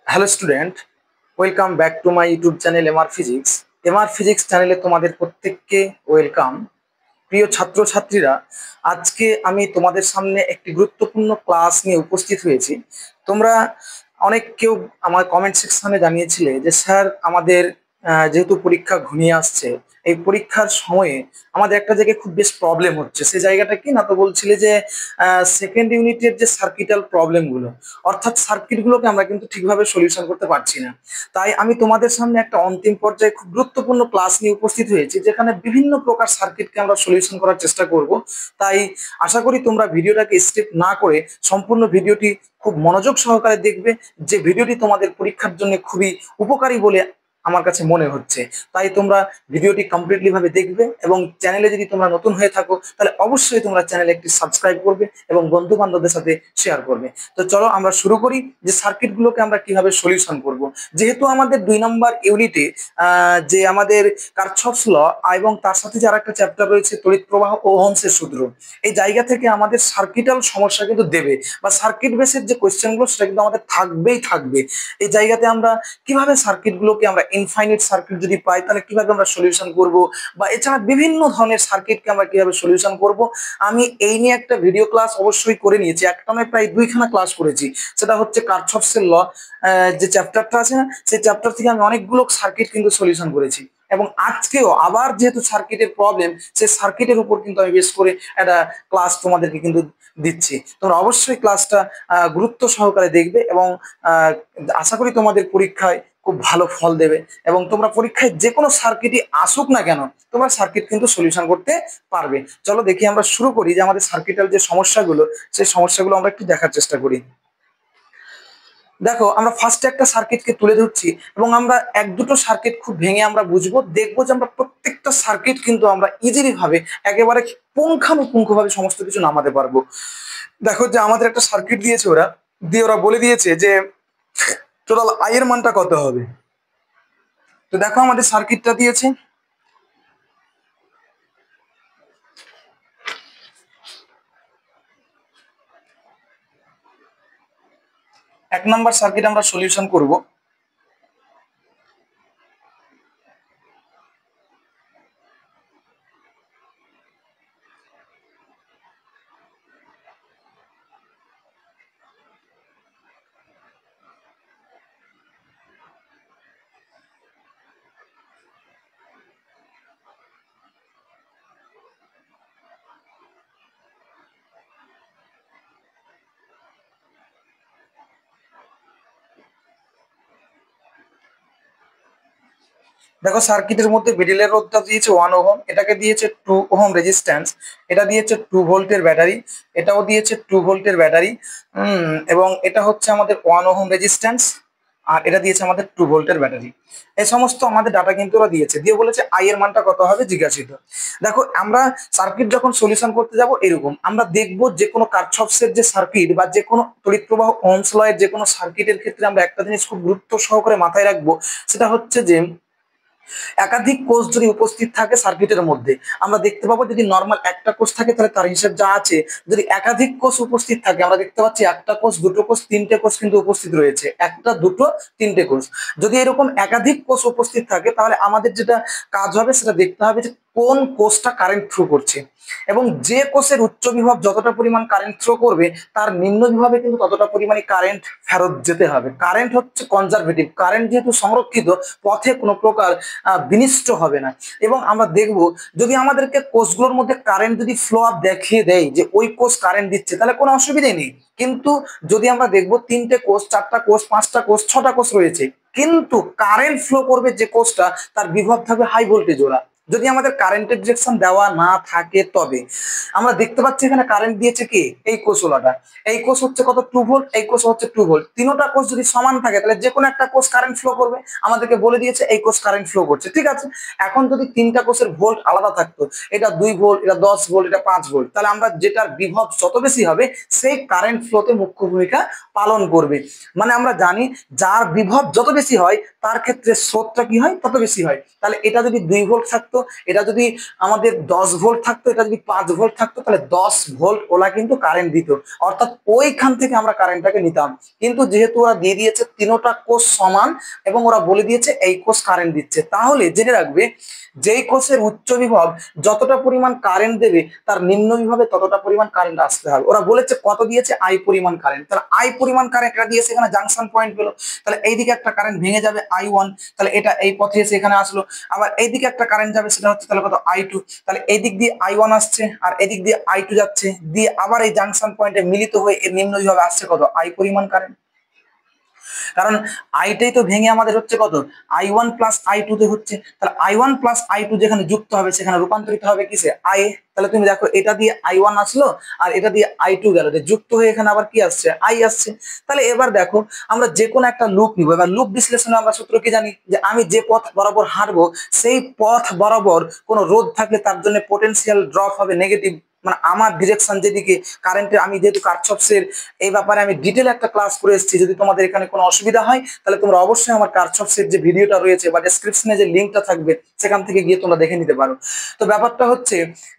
Hello student, welcome back to my YouTube channel MR physics. MR physics চ্যানেলে তোমাদের প্রত্যেককে welcome. প্রিয় ছাত্রছাত্রীরা, আজকে আমি তোমাদের সামনে একটি গুরুত্বপূর্ণ ক্লাস নিয়ে উপস্থিত হয়েছি। তোমরা অনেক কেউ আমার কমেন্ট সেকশনে জানিয়েছিলে যে স্যার আমাদের যেহেতু পরীক্ষা ঘনিয়ে আসছে, এই পরীক্ষার সময়ে আমাদের একটা জায়গায় খুব বেশ প্রবলেম হচ্ছে। সেই জায়গাটা কি না, তো বলছিলে যে সেকেন্ড ইউনিটের যে সার্কিটাল প্রবলেমগুলো, অর্থাৎ সার্কিটগুলোকে আমরা কিন্তু ঠিকভাবে সলিউশন করতে পারছি না। তাই আমি তোমাদের সামনে একটা অন্তিম পর্যায়ে খুব গুরুত্বপূর্ণ ক্লাস নিয়ে উপস্থিত হয়েছি, যেখানে বিভিন্ন প্রকার সার্কিটকে আমরা সলিউশন করার চেষ্টা করব। তাই আশা করি তোমরা ভিডিওটাকে স্কিপ না করে সম্পূর্ণ ভিডিওটি খুব মনোযোগ সহকারে দেখবে, যে ভিডিওটি তোমাদের পরীক্ষার জন্য খুবই উপকারী বলে আমার কাছে মনে হচ্ছে। তাই তোমরা ভিডিওটি কমপ্লিটলি ভাবে দেখবে, এবং চ্যানেলে যদি তোমরা নতুন হয়ে থাকো তাহলে অবশ্যই তোমরা চ্যানেলে একটি সাবস্ক্রাইব করবে এবং বন্ধু বান্ধবদের সাথে শেয়ার করবে। তো চলো আমরা শুরু করি যে সার্কিটগুলোকে আমরা কিভাবে সলিউশন করব। যেহেতু আমাদের 2 নম্বর ইউনিটে যে আমাদের কারশফস ল এবং তার সাথে যে আরেকটা চ্যাপ্টার রয়েছে তড়িৎ প্রবাহ ও ওহমসের সূত্র, এই জায়গা থেকে আমাদের সার্কিটাল সমস্যা কিন্তু দেবে, বা সার্কিট বেসের যে কোয়েশ্চেনগুলো সেটা কিন্তু আমাদের থাকবেই থাকবে। এই জায়গাতে আমরা কিভাবে সার্কিটগুলোকে আমরা ইনফাইনাইট সার্কিট যদি পাই তাহলে কিভাবে আমরা সলিউশন করব, বা এছাড়া বিভিন্ন ধরনের সার্কিটকে আমরা কিভাবে সলিউশন করব, আমি এই নিয়ে একটা ভিডিও ক্লাস অবশ্যই করে নিয়েছি। একটা নয়, প্রায় 2খানা ক্লাস করেছি। সেটা হচ্ছে কারশফসের ল, যে চ্যাপ্টারটা আছে না, সেই চ্যাপ্টার থেকে আমি অনেকগুলো সার্কিট কিন্তু সলিউশন করেছি। এবং আজকেও আবার যেহেতু সার্কিটের প্রবলেম, সেই সার্কিটের উপর কিন্তু আমি বেশ করে একটা ক্লাস তোমাদেরকে কিন্তু দিচ্ছি। তোমরা অবশ্যই ক্লাসটা গুরুত্ব সহকারে দেখবে, এবং আশা করি তোমাদের পরীক্ষায় খুব ভালো ফল দেবে, এবং তোমরা পরীক্ষায় যে কোনো সার্কিটই আসুক না কেন তোমরা সার্কিট কিন্তু সলিউশন করতে পারবে। চলো দেখি আমরা শুরু করি যে আমাদের সার্কিটাল যে সমস্যাগুলো, সেই সমস্যাগুলো আমরা একটু দেখার চেষ্টা করি। দেখো, আমরা ফার্স্টে একটা সার্কিটকে তুলে ধরছি, এবং আমরা এক দুটো সার্কিট খুব ভেঙে আমরা বুঝবো, দেখবো যে আমরা প্রত্যেকটা সার্কিট কিন্তু আমরা ইজিলি ভাবে একেবারে পুঙ্খানুপুঙ্খ ভাবে সমস্ত কিছু নামাতে পারবো। দেখো যে আমাদের একটা সার্কিট দিয়েছে, ওরা বলে দিয়েছে যে টোটাল আই এর মানটা কত হবে। তো দেখো আমাদের সার্কিটটা দিয়েছে, 1 নম্বর সার্কিট আমরা সলিউশন করব। দেখো সার্কিটের মধ্যে মিডিলের রোধটা দিয়েছে 1 ওহম, এটাকে দিয়েছে 2 ওহম রেজিস্ট্যান্স, এটা দিয়েছে 2 ভোল্টের ব্যাটারি, এটাও দিয়েছে 2 ভোল্টের ব্যাটারি, এবং এটা হচ্ছে আমাদের 1 ওহম রেজিস্ট্যান্স, আর এটা দিয়েছে আমাদের 2 ভোল্টের ব্যাটারি। এই সমস্ত আমাদের ডাটা কিন্তু ওরা দিয়েছে, দিয়ে বলেছে আই এর মানটা কত হবে জিজ্ঞাসিত। দেখো আমরা সার্কিট যখন সলিউশন করতে যাব এরকম আমরা দেখবো, যে কোনো কারশফসের যে সার্কিট বা যে কোনো তড়িৎ প্রবাহ ওহমস ল এর যে কোনো সার্কিটের ক্ষেত্রে আমরা একটা জিনিস খুব গুরুত্ব সহকারে মাথায় রাখবো, সেটা হচ্ছে যে একাধিক কোষ যদি উপস্থিত থাকে সার্কিটের মধ্যে, আমরা দেখতে পাবো যদি নর্মাল একটা কোষ থাকে তাহলে তার হিসাব যা আছে, যদি একাধিক কোষ উপস্থিত থাকে আমরা দেখতে পাচ্ছি একটা কোষ, দুটো কোষ, তিনটে কোষ কিন্তু উপস্থিত রয়েছে, একটা, দুটো, তিনটে কোষ। যদি এরকম একাধিক কোষ উপস্থিত থাকে তাহলে আমাদের যেটা কাজ হবে সেটা দেখতে হবে যে কোন কোষটা কারেন্ট থ্রু করছে, এবং যে কোষের উচ্চ বিভব যতটা পরিমাণ কারেন্ট থ্রো করবে তার নিম্ন বিভবে কিন্তু ততটা পরিমাণে কারেন্ট ফেরত যেতে হবে। কারেন্ট হচ্ছে কনজারভেটিভ, কারেন্ট যেহেতু সংরক্ষিত, পথে কোনো প্রকার বিনিষ্ট হবে না। এবং আমরা দেখব যদি আমাদেরকে কোষগুলোর মধ্যে কারেন্ট যদি ফ্লো আপ দেখিয়ে দেয় যে ওই কোষ কারেন্ট দিচ্ছে, তাহলে কোনো অসুবিধাই নেই। কিন্তু যদি আমরা দেখবো 3টে কোষ, 4টা কোষ, 5টা কোষ, 6টা কোষ রয়েছে, কিন্তু কারেন্ট ফ্লো করবে যে কোষটা তার বিভব থাকবে হাই ভোল্টেজ ওরা, যদি আমাদের কারেন্টের ডিরেকশন দেওয়া না থাকে তবে। আমরা দেখতে পাচ্ছি এখানে কারেন্ট দিয়েছে কি, এই কোষওয়ালাটা, এই কোষ হচ্ছে কত 2 ভোল্ট, এই কোষ হচ্ছে 2 ভোল্ট, তিনটা কোষ যদি সমান থাকে তাহলে যে কোনো একটা কোষ কারেন্ট ফ্লো করবে, আমাদেরকে বলে দিয়েছে এই কোষ কারেন্ট ফ্লো করছে, ঠিক আছে। এখন যদি 3টা কোষের ভোল্ট আলাদা থাকতো, এটা 2 ভোল্ট, এটা 10 ভোল্ট, এটা 5 ভোল্ট, তাহলে আমরা যেটার বিভব যত বেশি হবে সেই কারেন্ট ফ্লোতে মুখ্য ভূমিকা পালন করবে। মানে আমরা জানি যার বিভব যত বেশি হয় তার ক্ষেত্রে স্রোতটা কি হয় তত বেশি হয়। তাহলে এটা যদি 2 ভোল্ট থাকতো থাকতো, এটা যদি আমাদের 10 ভোল্ট থাকতো, এটা যদি 5 ভোল্ট থাকতো, তাহলে 10 ভোল্ট ওরা কিন্তু কারেন্ট দিত, অর্থাৎ ওইখান থেকে আমরা কারেন্টটাকে নিতাম। কিন্তু যেহেতু ওরা দিয়ে দিয়েছে তিনোটা কোষ সমান এবং ওরা বলে দিয়েছে এই কোষ কারেন্ট দিচ্ছে, তাহলে জেনে রাখবে যেই কোষের উচ্চ বিভব যতটা পরিমাণ কারেন্ট দেবে তার নিম্ন বিভবে ততটা পরিমাণ কারেন্ট আসতে হবে। ওরা বলেছে কত দিয়েছে, আই পরিমাণ কারেন্ট, তাহলে আই পরিমাণ কারেন্ট এটা দিয়েছে, এখানে জাংশন পয়েন্ট পেলো, তাহলে এইদিকে একটা কারেন্ট ভেঙে যাবে I1, তাহলে এটা এই পথে এসে এখানে আসলো। আবার এইদিকে একটা কারেন্ট যাবে, সেটা হচ্ছে তাহলে কত I2, তাহলে এই দিক দিয়ে I1 আসছে আর এদিক দিয়ে I2 যাচ্ছে, দিয়ে আবার এই জাংশন পয়েন্টে মিলিত হয়ে এর নিম্ন বিভবে আসছে কত, আই পরিমাণ কারেন্ট। কারণ আইটাই তো ভেঙে আমাদের হচ্ছে কত, I1 প্লাস I2 তে হচ্ছে, তাহলে I1 প্লাস I2 যেখানে যুক্ত হবে সেখানে রূপান্তরিত হবে কিসে, আই। তাহলে তুমি দেখো এটা দিয়ে I1 আসলো আর এটা দিয়ে I2 গেল, যুক্ত হয়ে এখানে আবার কি আসছে, আই আসছে। তাহলে এবার দেখো আমরা যে কোনো একটা লুপ নিব, এবার লুপ বিশ্লেষণে আমরা সূত্র কি জানি, যে আমি যে পথ বরাবর হাঁটবো সেই পথ বরাবর কোনো রোধ থাকলে তার জন্য পোটেনশিয়াল ড্রপ হবে নেগেটিভ, মানে আমার ডিরেকশন যেদিকে কারেন্টের, আমি যেহেতু কারশফের এই ব্যাপারে আমি ডিটেল একটা ক্লাস করে এসেছি, যদি তোমাদের এখানে কোনো অসুবিধা হয় তাহলে তোমরা অবশ্যই আমার কারশফের যে ভিডিওটা রয়েছে বা ডেসক্রিপশনে যে লিঙ্কটা থাকবে সেখান থেকে গিয়ে তোমরা দেখে নিতে পারো। তো ব্যাপারটা হচ্ছে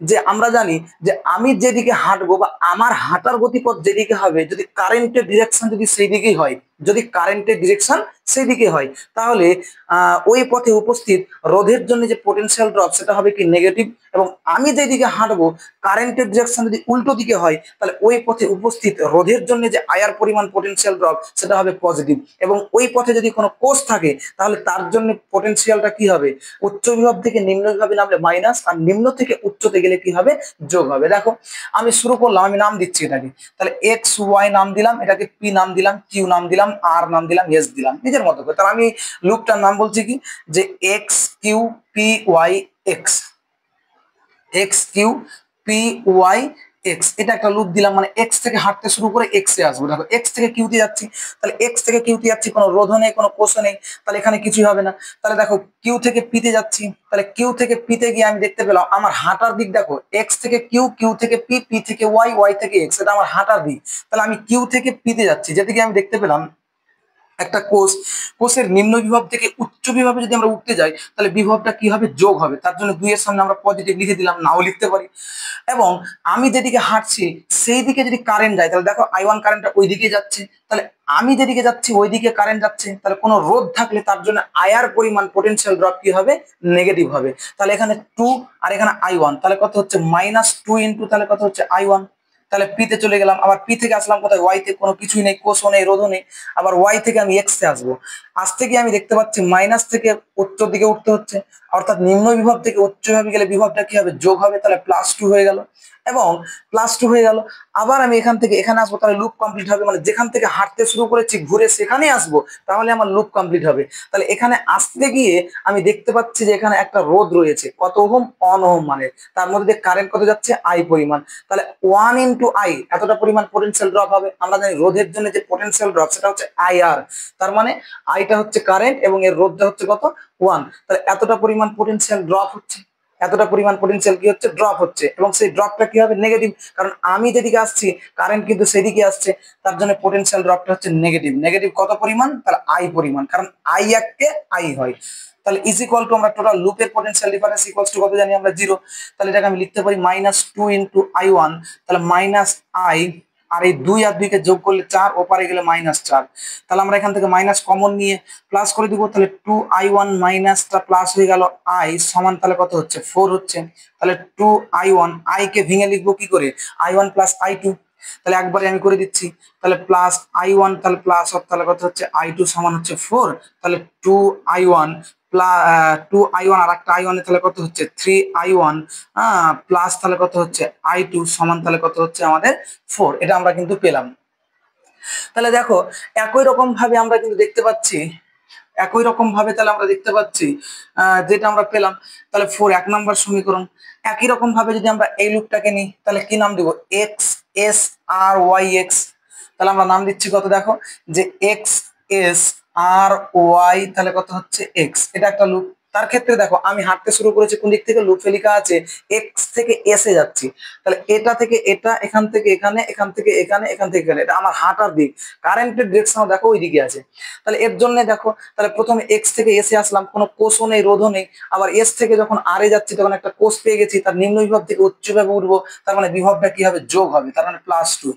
যে আমরা জানি যে আমি যেদিকে হাঁটবো বা আমার হাঁটার গতিপথ যেদিকে হবে, যদি কারেন্টের ডিরেকশন যদি সেই দিকেই হয়, যদি কারেন্টের ডিরেকশন সেই দিকে হয়, তাহলে ওই পথে উপস্থিত রোধের জন্য যে পোটেনশিয়াল ড্রপ সেটা হবে কি নেগেটিভ, এবং আমি যেদিকে হাঁটবো কারেন্টের ডিরেকশন যদি উল্টো দিকে হয় তাহলে ওই পথে উপস্থিত রোধের জন্য যে আয়ার পরিমাণ পোটেনশিয়াল ড্রপ সেটা হবে পজিটিভ, এবং ওই পথে যদি কোনো কোষ থাকে তাহলে তার জন্য পোটেনশিয়ালটা কি হবে, উচ্চ বিভব থেকে নিম্ন বিভবে নামলে মাইনাস, আর নিম্ন থেকে উচ্চতে গেলে কি হবে, যোগ হবে। দেখো আমি শুরু করলাম, আমি নাম দিচ্ছি এটাকে, তাহলে এক্স ওয়াই নাম দিলাম, এটাকে পি নাম দিলাম, কিউ নাম দিলাম, আর নাম দিলাম, এস দিলাম নিজের মতো করে। তাহলে আমি লুপটার নাম বলছি কি, যে X Q P Y X, X Q P Y X, এটা একটা লুপ দিলাম, মানে এক্স থেকে হাঁটতে শুরু করে এক্স এ আসবো। দেখো এক্স থেকে কিউতে যাচ্ছি, তাহলে এক্স থেকে কিউতে যাচ্ছি, কোনো রোধ নেই, কোনো কোষও নেই, তাহলে এখানে কিছুই হবে না। তাহলে দেখো কিউ থেকে পিতে যাচ্ছি, তাহলে কিউ থেকে পিতে গিয়ে আমি দেখতে পেলাম আমার হাঁটার দিক, দেখো এক্স থেকে কিউ, কিউ থেকে পি, পি থেকে ওয়াই, ওয়াই থেকে এক্স, এটা আমার হাঁটার দিক। তাহলে আমি কিউ থেকে পিতে যাচ্ছি, যেদিকে আমি দেখতে পেলাম একটা কোষ, কোষের নিম্ন বিভব থেকে উচ্চ বিভবে যদি আমরা উঠতে যাই তাহলে বিভবটা কি হবে, যোগ হবে, তার জন্য 2 এর সামনে আমরা পজিটিভ লিখে দিলাম, নাও লিখতে পারি। এবং আমি যেদিকে হাঁটছি সেই দিকে যদি কারেন্ট যায়, তাহলে দেখো I1 কারেন্টটা ওই দিকে যাচ্ছে, তাহলে আমি যেদিকে যাচ্ছি ওই দিকে কারেন্ট যাচ্ছে, তাহলে কোনো রোধ থাকলে তার জন্য আয়ার পরিমাণ পোটেনশিয়াল ড্রপ কি হবে, নেগেটিভ হবে। তাহলে এখানে 2 আর এখানে I1, তাহলে কত হচ্ছে -2 ইন্টু, তাহলে কত হচ্ছে I1। তাহলে পি তে চলে গেলাম, আবার পি থেকে আসলাম কোথায়, ওয়াই তে, কোনো কিছুই নেই, কোষও নেই, রোধও নেই। আবার ওয়াই থেকে আমি এক্স এ আসবো, আসতে গিয়ে আমি দেখতে পাচ্ছি মাইনাস থেকে উচ্চর দিকে উঠতে হচ্ছে, অর্থাৎ নিম্ন বিভব থেকে উচ্চ বিভবে গেলে বিভবটা কি হবে, যোগ হবে, তাহলে +2 হয়ে গেল, এবং +2 হয়ে গেল। আবার আমি এখান থেকে এখানে আসবো, তাহলে লুপ কমপ্লিট হবে, মানে যেখান থেকে হাঁটতে শুরু করেছি ঘুরে সেখানেই আসবো, তাহলে আমার লুপ কমপ্লিট হবে। তাহলে এখানে আসতে গিয়ে আমি দেখতে পাচ্ছি যে এখানে একটা রোধ রয়েছে, কত ওহম, 1 ওহম, মানে তার মধ্যে কারেন্ট কত যাচ্ছে, আই পরিমাণ, তাহলে 1 ইন্টু আই, এতটা পরিমাণ পোটেনশিয়াল ড্রপ হবে। আমরা জানি রোধের জন্য যে পোটেনশিয়াল ড্রপ সেটা হচ্ছে আইআর, তার মানে আইটা হচ্ছে কারেন্ট এবং এর রোধটা হচ্ছে কত, 1, তাহলে এতটা পরিমাণ পোটেনশিয়াল ড্রপ হচ্ছে, এতটা পরিমাণ পোটেনশিয়াল কি হচ্ছে, ড্রপ হচ্ছে, এবং সেই ড্রপটা কি হবে, নেগেটিভ, কারণ আমি যেদিকে আসছি কারেন্ট কিন্তু সেদিকে আসছে, তার জন্য পোটেনশিয়াল ড্রপটা হচ্ছে নেগেটিভ। নেগেটিভ কত পরিমাণ, তাহলে আই পরিমাণ, কারণ আই এককে আই হয়। তাহলে ইজ ইকুয়াল টু, আমরা টোটাল লুপের পোটেনশিয়াল ডিফারেন্স ইকুয়ালস টু কত জানি আমরা, 0। তাহলে এটাকে আমি লিখতে পারি -2 ইন্টু I1, তাহলে মাইনাস আই, আর এই 2 আর 2 কে যোগ করলে 4, ওপারে গেলে -4, তাহলে আমরা এখান থেকে মাইনাস কমন নিয়ে প্লাস করে দিব, তাহলে 2I1 মাইনাসটা প্লাস হয়ে গেল, আই সমান তাহলে কত হচ্ছে, 4 হচ্ছে। তাহলে 2I1, আই কে ভেঙে লিখবো কি করে, I1 প্লাস I2, তাহলে একবারে আমি করে দিচ্ছি, তাহলে প্লাস I1, তাহলে প্লাস তাহলে কত হচ্ছে, I2 সমান হচ্ছে 4, তাহলে 2I1 2I1 আর একটা I1 তাহলে কত হচ্ছে, 3I1, প্লাস তাহলে কত হচ্ছে, I2 সমান তাহলে কত হচ্ছে আমাদের 4। এটা আমরা কিন্তু পেলাম। তাহলে দেখো একই রকম ভাবে আমরা কিন্তু দেখতে পাচ্ছি, একই রকম ভাবে তাহলে আমরা দেখতে পাচ্ছি যেটা আমরা পেলাম, তাহলে 4 1 নম্বর সমীকরণ। একই রকম ভাবে যদি আমরা এই লুপটাকে নিই তাহলে কি নাম দিব, এক্স এস আর ওয়াই এক্স, তাহলে আমরা নাম দিচ্ছি কত, দেখো যে এক্স এস আর ওয়াই, তাহলে কত হচ্ছে এক্স, এটা একটা লুপ। তার ক্ষেত্রে দেখো আমি হাঁটতে শুরু করেছি কোন দিক থেকে, লুপে লেখা আছে এক্স থেকে এসে যাচ্ছি, তাহলে এটা থেকে এটা, এখান থেকে এখানে, এখান থেকে এখানে, এখান থেকে এখানে, এটা আমার হাঁটার দিক। কারেন্টের ডিরেকশন দেখো ওই দিকে আছে, তাহলে এর জন্য দেখো তাহলে প্রথমে এক্স থেকে এসে আসলাম, কোনো কোষও নেই, রোধও নেই, আবার এস থেকে যখন আর এ যাচ্ছি তখন একটা কোষ পেয়ে গেছি, তার নিম্ন বিভব থেকে উচ্চ বিভবে উঠবো, তার মানে বিভবটা কি হবে, যোগ হবে, তার মানে +2।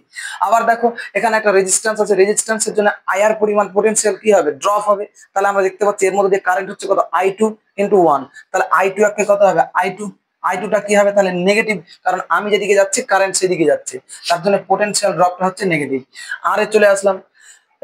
আবার দেখো এখানে একটা রেজিস্ট্যান্স আছে, রেজিস্ট্যান্সের জন্য আয়ার পরিমাণ পোটেনশিয়াল কি হবে, ড্রপ হবে, তাহলে আমরা দেখতে পাচ্ছি এর মধ্যে দিয়ে কারেন্ট হচ্ছে কত, I2 × 1, তাহলে I2 একে কত হবে, I2টা কি হবে তাহলে নেগেটিভ, কারণ আমি যেদিকে যাচ্ছি কারেন্ট সেদিকে যাচ্ছে, তার জন্য পোটেনশিয়াল ড্রপটা হচ্ছে নেগেটিভ। আর এ চলে আসলাম,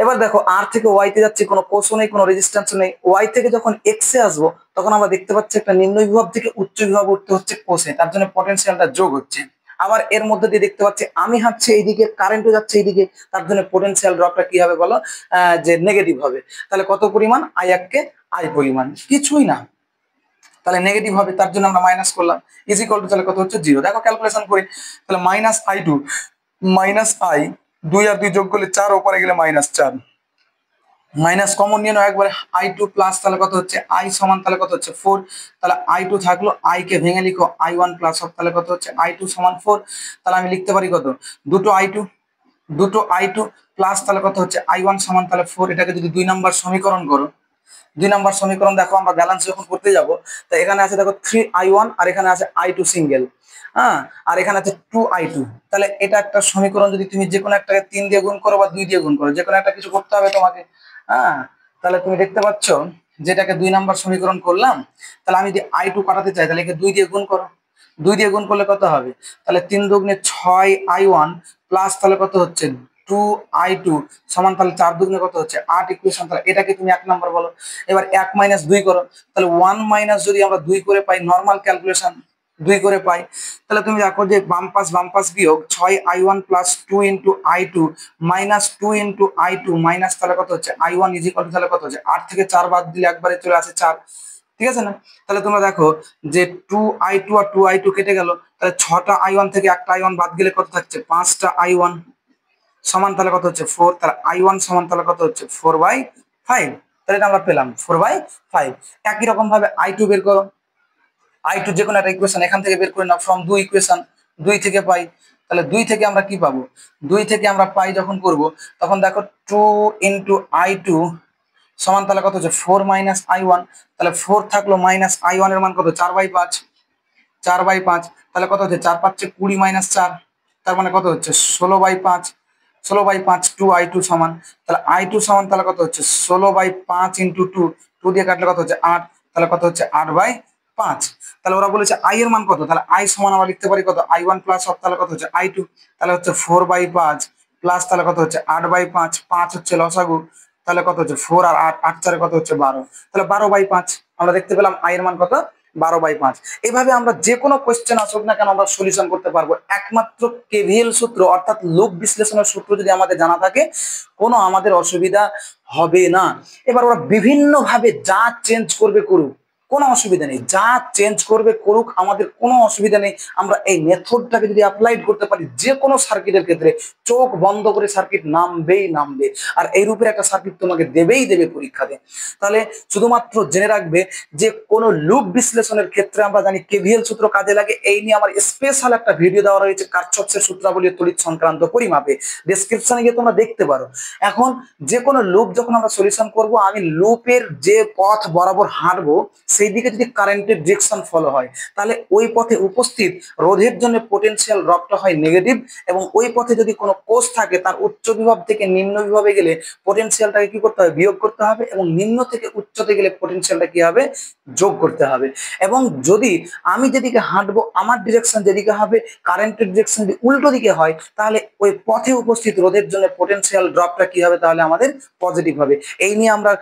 এবার দেখো আর থেকে ওয়াই তে যাচ্ছি, কোনো কোষও নেই, কোনো রেজিস্ট্যান্স নেই, ওয়াই থেকে যখন এক্স এ আসবো তখন আমরা দেখতে পাচ্ছি একটা নিম্ন বিভব থেকে উচ্চ বিভব উঠতে হচ্ছে কোষে, তার জন্য পটেনশিয়ালটা যোগ হচ্ছে। আবার এর মধ্যে দিয়ে দেখতে পাচ্ছি আমি হাঁটছি এইদিকে, কারেন্টও যাচ্ছে এইদিকে, তার জন্য পোটেনশিয়াল ড্রপটা কি হবে বলো, যে নেগেটিভ হবে। তাহলে কত পরিমাণ, আই পরিমাণ, কিছুই না, তাহলে নেগেটিভ হবে, তার জন্য আমরা মাইনাস করলাম, ইজ ইকুয়াল টু তাহলে কত হচ্ছে 0। দেখো ক্যালকুলেশন করি, তাহলে -I2 -I, 2 আর 2 যোগ করলে 4, ওপরে গেলে -4, মাইনাস কমন নিয়ে নাও একবারে, I2 প্লাস তাহলে কত হচ্ছে I সমান তাহলে কত হচ্ছে 4, তাহলে I2 থাকলো, I কে ভেঙে লিখো I1 প্লাস অফ, তাহলে কত হচ্ছে I2 সমান 4, তাহলে আমি লিখতে পারি কত, দুটো I2 প্লাস তাহলে কত হচ্ছে I1 সমান তাহলে 4, এটাকে যদি 2 নম্বর সমীকরণ করো, 2 নম্বর সমীকরণ দেখো আমরা ব্যালেন্স যখন করতে যাব, তো এখানে আছে দেখো 3I1 আর এখানে আছে I2 সিঙ্গেল, হ্যাঁ, আর এখানে আছে 2I2, তাহলে এটা একটা সমীকরণ যদি তুমি যে কোনো একটাকে 3 দিয়ে গুণ করো বা 2 দিয়ে গুণ করো, যে কোনো একটা কিছু করতে হবে তোমাকে, হ্যাঁ, তাহলে তুমি দেখতে পাচ্ছ যেটাকে 2 নম্বর সমীকরণ করলাম, তাহলে আমি যদি I2 কাটাতে চাই তাহলে একে 2 দিয়ে গুণ করো, 2 দিয়ে গুণ করলে কত হবে, তাহলে 3 দুগুণে 6I1 প্লাস তাহলে কত হচ্ছে 2I2 সমান তাহলে 4 দুগুণে কত হচ্ছে 8 ইকুয়েশন, তাহলে এটাকে তুমি 1 নম্বর বলো। এবার 1 - 2 করো, তাহলে 1 - যদি আমরা 2 করে পাই, নর্মাল ক্যালকুলেশন 2 করে পাই, তাহলে তুমি দেখো যে বাম পাশ বিয়োগ 6I1 plus 2 × I2 minus 2 × I2 minus তাহলে কত হচ্ছে I1 ইজ ইকুয়াল টু তাহলে কত হচ্ছে 8 থেকে 4 বাদ দিলে একবারে চলে আসে 4, ঠিক আছে না? তাহলে তোমরা দেখো যে 2I2 আর 2I2 কেটে গেল, তাহলে 6টা I1 থেকে একটা I1 বাদ গেলে কত থাকছে 5টা I1 সমান তাহলে কত হচ্ছে 4, তাহলে I1 সমান তাহলে কত হচ্ছে 4/5, তাহলে এটা আমরা পেলাম 4/5। একই রকম ভাবে I2 বের করো, I2 যে কোনো একটা ইকুয়েশন এখান থেকে বের করে নাও, ফ্রম 2 ইকুয়েশন 2 থেকে পাই, তাহলে 2 থেকে আমরা কি পাবো, 2 থেকে আমরা পাই যখন করব তখন দেখো 2 × I2 সমান তাহলে কত হচ্ছে 4 - I1, তাহলে 4 থাকলো মাইনাস I1 এর মান কত 4/5, 4/5, তাহলে কত হচ্ছে 4 × 5 = 20 - 4, তার মানে কত হচ্ছে 16/5, 16/5 2I2 সমান, তাহলে I2 সমান তাহলে কত হচ্ছে 16/5 × 2, 2 দিয়ে কাটলে কত হচ্ছে 8, তাহলে কত হচ্ছে 8/5। তাহলে ওরা বলেছে I এর মান কত, তাহলে I সমান আমরা লিখতে পারি কত I1 প্লাস অফ তাহলে কত হচ্ছে I2, তাহলে হচ্ছে 4/5 প্লাস তাহলে কত হচ্ছে 8/5, 5 হচ্ছে লসাগু, তাহলে কত হচ্ছে 4 আর 8, 8 4 কত হচ্ছে 12, তাহলে 12/5 আমরা দেখতে পেলাম I এর মান কত 12/5। এইভাবে আমরা যে কোনো কোয়েশ্চেন আসুক না কেন আমরা সলিউশন করতে পারবো, একমাত্র কেভিএল সূত্র অর্থাৎ লুপ বিশ্লেষণের সূত্র যদি আমাদের জানা থাকে কোনো আমাদের অসুবিধা হবে না। এবার ওরা বিভিন্ন ভাবে যা চেঞ্জ করবে করুক, কোনো অসুবিধা নেই, যা চেঞ্জ করবে করুক, আমাদের কোনো অসুবিধা নেই। আমরা এই মেথডটাকে যদি অ্যাপ্লাইড করতে পারি যে কোনো সার্কিটের ক্ষেত্রে, চোখ বন্ধ করে সার্কিট নামবে, আর এই রূপের একটা সার্কিট তোমাকে দেবে পরীক্ষাতে। তাহলে শুধুমাত্র জেনে রাখবে যে কোনো লুপ বিশ্লেষণের ক্ষেত্রে আমরা জানি কেভিএল সূত্র কাজে লাগে, এই নিয়ে আমার স্পেশাল একটা ভিডিও দেওয়া রয়েছে কারশফের সূত্রাবলী তড়িৎ সংক্রান্ত পরিমাপে, ডেসক্রিপশনে গিয়ে তোমরা দেখতে পারো। এখন যে কোনো লুপ যখন আমরা সলিউশন করব, আমি লুপের যে পথ বরাবর হাঁটবো সেই দিকে যদি কারেন্টের ডিরেকশন ফলো হয়, তাহলে ওই পথে উপস্থিত রোধের জন্য পোটেনশিয়াল ড্রপটা হয় নেগেটিভ, এবং ওই পথে যদি কোনো কোষ থাকে তার উচ্চ বিভব থেকে নিম্ন বিভবে গেলে পোটেনশিয়ালটাকে কি করতে হবে, বিয়োগ করতে হবে, এবং নিম্ন থেকে উচ্চতে গেলে পোটেনশিয়ালটা কি হবে, যোগ করতে হবে। এবং যদি আমি যেদিকে হাঁটবো আমার ডিরেকশন যেদিকে হবে, কারেন্টের ডিরেকশন যদি উল্টো দিকে হয়, তাহলে ওই পথে উপস্থিত রোধের জন্য পোটেনশিয়াল ড্রপটা কি হবে, তাহলে আমাদের পজিটিভ হবে। এই নিয়ে আমরা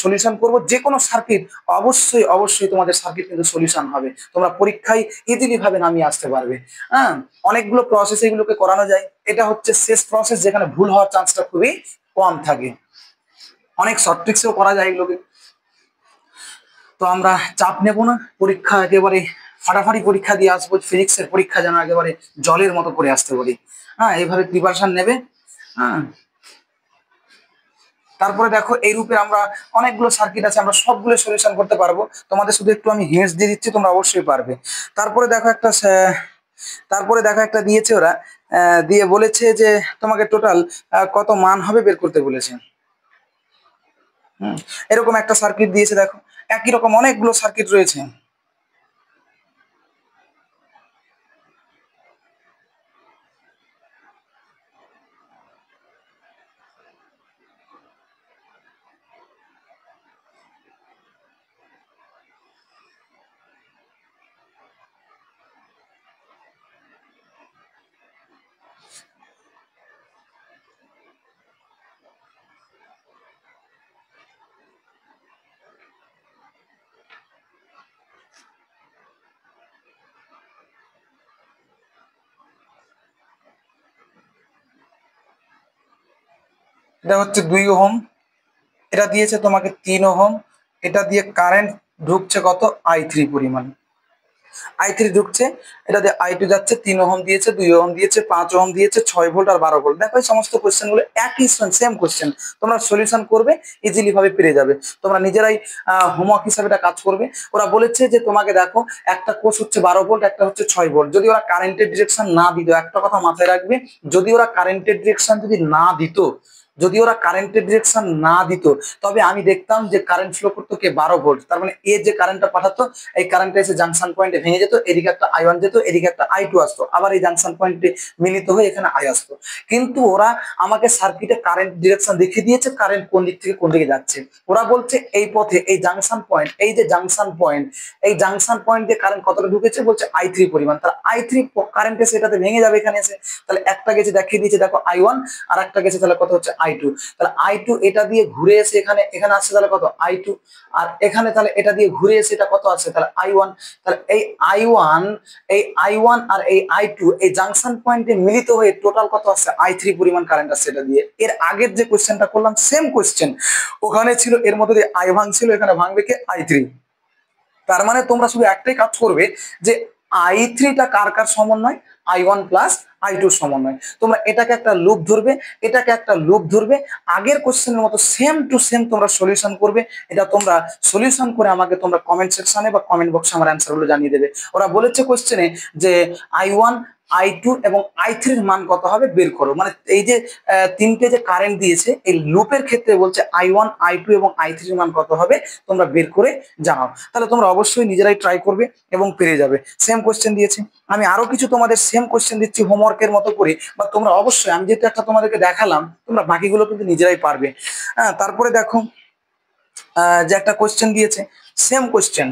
সলিউশন করব যে কোনো সার্কিট, অবশ্যই তোমাদের সার্কিট কিন্তু সলিউশন হবে, তোমরা পরীক্ষায় ইজিলি ভাবে নামিয়ে আসতে পারবে। হ্যাঁ, অনেকগুলো প্রসেস এগুলোকে করানো যায়, এটা হচ্ছে শেষ প্রসেস যেখানে ভুল হওয়ার চান্সটা খুবই কম থাকে, অনেক শর্ট ট্রিক্সেও করা যায় এগুলোকে। তো আমরা চাপ নেব না, পরীক্ষা একেবারে ফাটাফাটি পরীক্ষা দিয়ে আসবো, ফিজিক্সের পরীক্ষা যেন একেবারে জলের মতো করে আসতে পারি। হ্যাঁ, এইভাবে প্রিপারেশন নেবে। হ্যাঁ, তারপরে দেখো এই রূপে আমরা অনেকগুলো সার্কিট আছে, আমরা সবগুলো সলিউশন করতে পারবো। তোমাদের শুধু একটু আমি হিন্টস দিয়ে দিচ্ছি, তোমরা অবশ্যই পারবে। তারপরে দেখো একটা তারপরে দেখো একটা দিয়েছে ওরা, দিয়ে বলেছে যে তোমাকে টোটাল কত মান হবে বের করতে বলেছে। এরকম একটা সার্কিট দিয়েছে, দেখো একই রকম অনেকগুলো সার্কিট রয়েছে। এটা হচ্ছে 2 ওহম, এটা দিয়েছে তোমাকে 3 ওহম, এটা দিয়ে কারেন্ট ঢুকছে কত I3 পরিমাণ, I3 ঢুকছে, এটা দিয়ে I2 যাচ্ছে, 3 ওহম দিয়েছে, 2 ওহম দিয়েছে, 5 ওহম দিয়েছে, 6 ভোল্ট আর 12 ভোল্ট। দেখো এই সমস্ত কোশ্চেন গুলো একই সেম কোশ্চেন, তোমরা সলিউশন করবে ইজিলি ভাবে পেরে যাবে। তোমরা নিজেরাই হোমওয়ার্ক হিসাবে এটা কাজ করবে। ওরা বলেছে যে তোমাকে দেখো একটা কোষ হচ্ছে 12 ভোল্ট, একটা হচ্ছে 6 ভোল্ট। যদি ওরা কারেন্টের ডিরেকশন না দিত, একটা কথা মাথায় রাখবে, যদি ওরা কারেন্টের ডিরেকশন যদি না দিত, যদি ওরা কারেন্টের ডিরেকশন না দিত, তবে আমি দেখতাম যে কারেন্ট ফ্লো করতো কে 12 ভোল্ট। তার মানে এ যে কারেন্টটা পাঠাতো, এই কারেন্টটা এসে জাংশন পয়েন্টে ভেঙে যেত, এদিকে একটা I1 যেত, এদিকে একটা I2 আসতো, আবার এই জাংশন পয়েন্টে মিলিত হয়ে এখানে I আসতো। কিন্তু ওরা আমাকে সার্কিটে কারেন্ট ডিরেকশন দেখিয়ে দিয়েছে, কারেন্ট কোন দিক থেকে কোন দিকে যাচ্ছে। ওরা বলছে এই পথে, এই জাংশন পয়েন্ট, এই যে জাংশন পয়েন্ট, এই জাংশন পয়েন্ট দিয়ে কারেন্ট কতটা ঢুকেছে বলছে I3 পরিমাণ। তাহলে I3 কারেন্ট এসে এটাতে ভেঙে যাবে এখানে এসে। তাহলে একটা গেছে দেখিয়ে দিয়েছে দেখো I1, আর একটা গেছে তাহলে কত হচ্ছে I2। তাহলে I2 এটা দিয়ে ঘুরে এসে এখানে এখানে আসছে তাহলে কত I2, আর এখানে তাহলে এটা দিয়ে ঘুরে এসে এটা কত আছে তাহলে I1। তাহলে এই I1, এই I1 আর এই I2 এই জাংশন পয়েন্টে মিলিত হয়ে টোটাল কত আছে I3 পরিমাণ কারেন্ট আসছে এটা দিয়ে। এর আগের যে কোশ্চেনটা করলাম সেম কোশ্চেন, ওখানে ছিল এর মধ্যে দিয়ে I ভাঙছিল, এখানে ভাঙবে কে I3। তার মানে তোমরা শুধু একটাই কাজ করবে যে I3টা কার কার সমন্বয়, I1 প্লাস I2 সমন্বয়। তোমরা এটাকে একটা লুপ ধরবে, এটাকে একটা লুপ ধরবে, আগের কোশ্চেনের মতো সেম টু সেম তোমরা সলিউশন করবে। এটা তোমরা সলিউশন করে আমাকে তোমরা কমেন্ট সেকশনে বা কমেন্ট বক্সে আমার অ্যান্সার গুলো জানিয়ে দেবে। ওরা বলেছে কোশ্চেনে যে I1, I2 এবং I3 এর মান কত হবে বের করো। মানে এই যে তিনটে যে কারেন্ট দিয়েছে এই লুপের ক্ষেত্রে বলছে I1, I2 এবং I3 এর মান কত হবে তোমরা বের করে জানাও। তাহলে তোমরা অবশ্যই নিজেরাই ট্রাই করবে এবং পেরে যাবে। সেম কোশ্চেন দিয়েছি, আমি আরো কিছু তোমাদের সেম কোশ্চেন দিচ্ছি হোমওয়ার্কের মতো করে, বা তোমরা অবশ্যই, আমি যেহেতু একটা তোমাদেরকে দেখালাম, তোমরা বাকিগুলো কিন্তু নিজেরাই পারবে। হ্যাঁ, তারপরে দেখো যে একটা কোশ্চেন দিয়েছে সেম কোশ্চেন,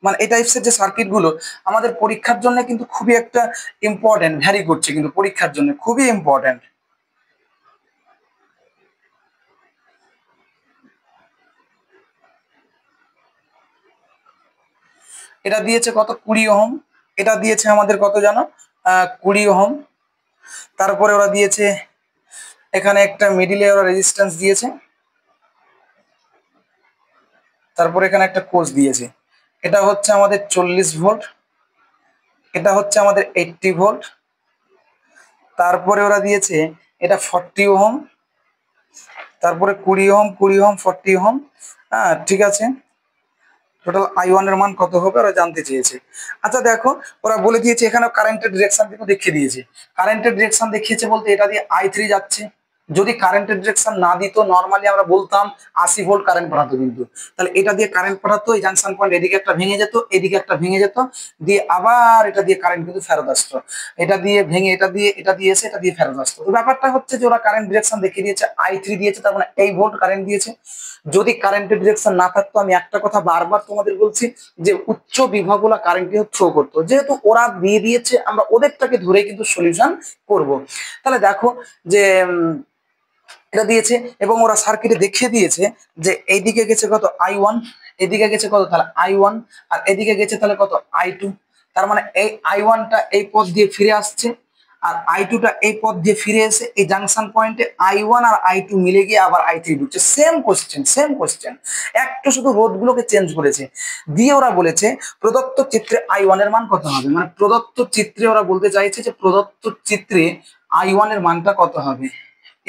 মানে এই টাইপসের যে সার্কিট গুলো আমাদের পরীক্ষার জন্য কিন্তু খুবই একটা ইম্পর্টেন্ট, ভ্যারি করছে কিন্তু পরীক্ষার জন্য খুবই ইম্পর্টেন্ট। এটা দিয়েছে কত 20 ওহম, এটা দিয়েছে আমাদের কত জানো 20 ওহম। তারপরে ওরা দিয়েছে এখানে একটা মিডিলে ওরা রেজিস্ট্যান্স দিয়েছে, তারপরে এখানে একটা কোষ দিয়েছে, এটা হচ্ছে আমাদের 40 ভোল্ট, এটা হচ্ছে আমাদের 80 ভোল্ট। তারপরে ওরা দিয়েছে এটা 40 ওহম, তারপরে 20 ওহম, 20 ওহম, 40 ওহম। হ্যাঁ ঠিক আছে, টোটাল I1 এর মান কত হবে ওরা জানতে চেয়েছে। আচ্ছা দেখো, ওরা বলে দিয়েছে এখানে কারেন্টের ডিরেকশন কিন্তু দেখিয়ে দিয়েছে। কারেন্টের ডিরেকশন দেখিয়েছে বলতে এটা দিয়ে I3 যাচ্ছে। যদি কারেন্টের ডিরেকশন না দিত নর্মালি আমরা বলতাম 80 ভোল্ট কারেন্ট পাঠাতো, কিন্তু তাহলে এটা দিয়ে কারেন্ট পাঠাতো, এই জাংশন পয়েন্ট এদিকে একটা ভেঙে যেত, এদিকে একটা ভেঙে যেত, দিয়ে আবার এটা দিয়ে কারেন্ট কিন্তু ফেরত আসতো, এটা দিয়ে ভেঙে এটা দিয়ে এসে এটা দিয়ে ফেরত আসতো। তো ব্যাপারটা হচ্ছে যে ওরা কারেন্ট ডিরেকশন দেখিয়ে দিয়েছে, I3 দিয়েছে, তার মানে এই ভোল্ট কারেন্ট দিয়েছে। যদি কারেন্টের ডিরেকশন না থাকতো, আমি একটা কথা বারবার তোমাদের বলছি যে উচ্চ বিভাগগুলো কারেন্ট কিন্তু থ্রো করতো, যেহেতু ওরা দিয়ে দিয়েছে আমরা ওদেরটাকে ধরে কিন্তু সলিউশন করব। তাহলে দেখো যে এটা দিয়েছে এবং ওরা সার্কিটে দেখিয়ে দিয়েছে যে এইদিকে গেছে কত I1, এদিকে গেছে কত তাহলে I1, আর এদিকে গেছে তাহলে কত I2। তার মানে এই I1টা এই পথ দিয়ে ফিরে আসছে, আর I2টা এই পথ দিয়ে ফিরে এসে এই জাংশন পয়েন্টে I1 আর I2 মিলে গিয়ে আবার I3 ঢুকছে। সেম কোশ্চেন, সেম কোশ্চেন, একটু শুধু রোধগুলোকে চেঞ্জ করেছে। দিয়ে ওরা বলেছে প্রদত্ত চিত্রে I1 এর মান কত হবে। মানে প্রদত্ত চিত্রে ওরা বলতে চাইছে যে প্রদত্ত চিত্রে I1 এর মানটা কত হবে,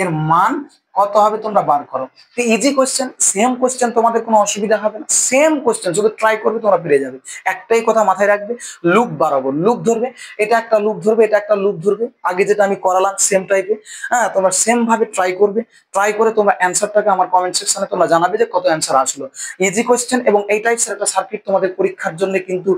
এর মান কত হবে তোমরা বার করো। তো ইজি কোশ্চেন, সেম কোশ্চেন, তোমাদের কোনো অসুবিধা হবে না, সেম কোশ্চেন, শুধু ট্রাই করবে তোমরা পেরে যাবে। একটাই কথা মাথায় রাখবে, লুপ বাড়াবো, লুপ ধরবে, এটা একটা লুপ ধরবে, এটা একটা লুপ ধরবে, আগে যেটা আমি করালাম সেম টাইপে। হ্যাঁ, তোমরা সেম ভাবে ট্রাই করবে, ট্রাই করে তোমরা অ্যান্সারটাকে আমার কমেন্ট সেকশনে তোমরা জানাবে যে কত অ্যান্সার আসলো। ইজি কোশ্চেন এবং এই টাইপসের একটা সার্কিট তোমাদের পরীক্ষার জন্য কিন্তু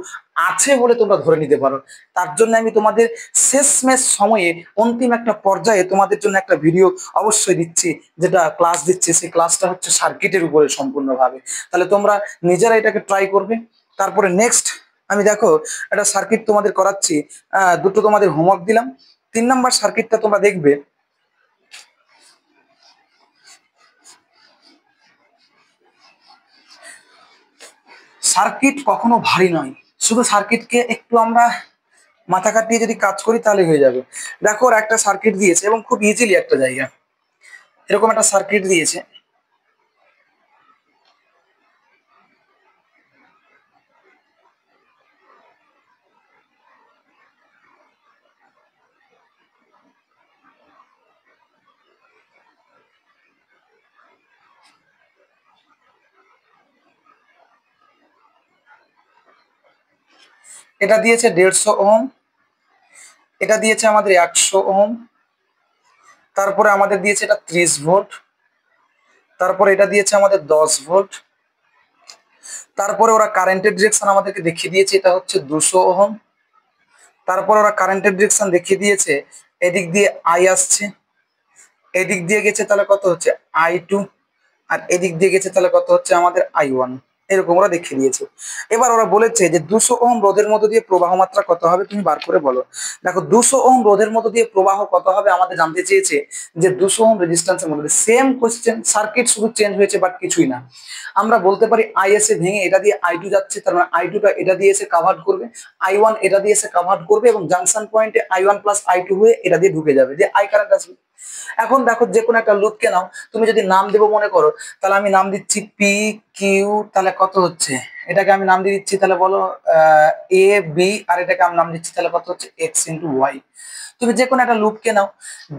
আছে বলে তোমরা ধরে নিতে পারো। তার জন্য আমি তোমাদের শেষমেশ সময়ে অন্তিম একটা পর্যায়ে তোমাদের জন্য একটা ভিডিও অবশ্যই দিচ্ছি, যেটা ক্লাস দিচ্ছি, সেই ক্লাসটা হচ্ছে সার্কিটের উপরে সম্পূর্ণভাবে। তাহলে তোমরা নিজেরা এটাকে ট্রাই করবে। তারপরে নেক্সট আমি দেখো একটা সার্কিট তোমাদের করাচ্ছি, দুটো তোমাদের হোমওয়ার্ক দিলাম। 3 নাম্বার সার্কিটটা তোমরা দেখবে। সার্কিট কখনো ভারী নয়, শুধু সার্কিটকে একটু আমরা মাথা কাটিয়ে যদি কাজ করি তাহলে হয়ে যাবে। দেখো ওরা একটা সার্কিট দিয়েছে এবং খুব ইজিলি একটা জায়গা, এরকম একটা সার্কিট দিয়েছে। এটা দিয়েছে 150 ওহম, এটা দিয়েছে আমাদের 100 ওহম, তারপরে আমাদের দিয়েছে এটা 30 ভোল্ট, তারপরে এটা দিয়েছে আমাদের 10 ভোল্ট, তারপরে ওরা কারেন্টের ডিরেকশন আমাদেরকে দেখিয়ে দিয়েছে, এটা হচ্ছে 200 ওহম, তারপর ওরা কারেন্টের ডিরেকশন দেখিয়ে দিয়েছে, এদিক দিয়ে আই আসছে, এদিক দিয়ে গেছে তাহলে কত হচ্ছে I2, আর এদিক দিয়ে গেছে তাহলে কত হচ্ছে আমাদের I1, এরকম ওরা দেখিয়ে দিয়েছে। এবার ওরা বলেছে যে 200 ওহম রোধের মধ্য দিয়ে প্রবাহ মাত্রা কত হবে, তুমি বার করে বলো। দেখো 200 ওহম রোধের মধ্য দিয়ে প্রবাহ কত হবে আমাদের জানতে চেয়েছে, যে 200 ওহম রেজিস্ট্যান্সের মধ্যে। সেম কোশ্চেন, সার্কিট শুধু চেঞ্জ হয়েছে বাট কিছুই না। আমরা বলতে পারি IS এ ভেঙে এটা দিয়ে I2 যাচ্ছে, তার মানে I2টা এটা দিয়ে এসে কাভার্ড করবে, I1 এটা দিয়ে এসে কাভার্ড করবে এবং জাংশন পয়েন্টে I1 প্লাস I2 হয়ে এটা দিয়ে ঢুকে যাবে, যে I কারেন্ট আসবে। এখন দেখো যে কোনো একটা লুপকে নাও, তুমি যদি নাম দেবো মনে করো, তাহলে আমি নাম দিচ্ছি পি কিউ, তাহলে কত হচ্ছে, এটাকে আমি নাম দিয়ে দিচ্ছি তাহলে বলো এ বি, আর এটাকে আমি নাম দিচ্ছি তাহলে কত হচ্ছে এক্স ইন্টু ওয়াই। তুমি যে কোনো একটা লুপকে নাও,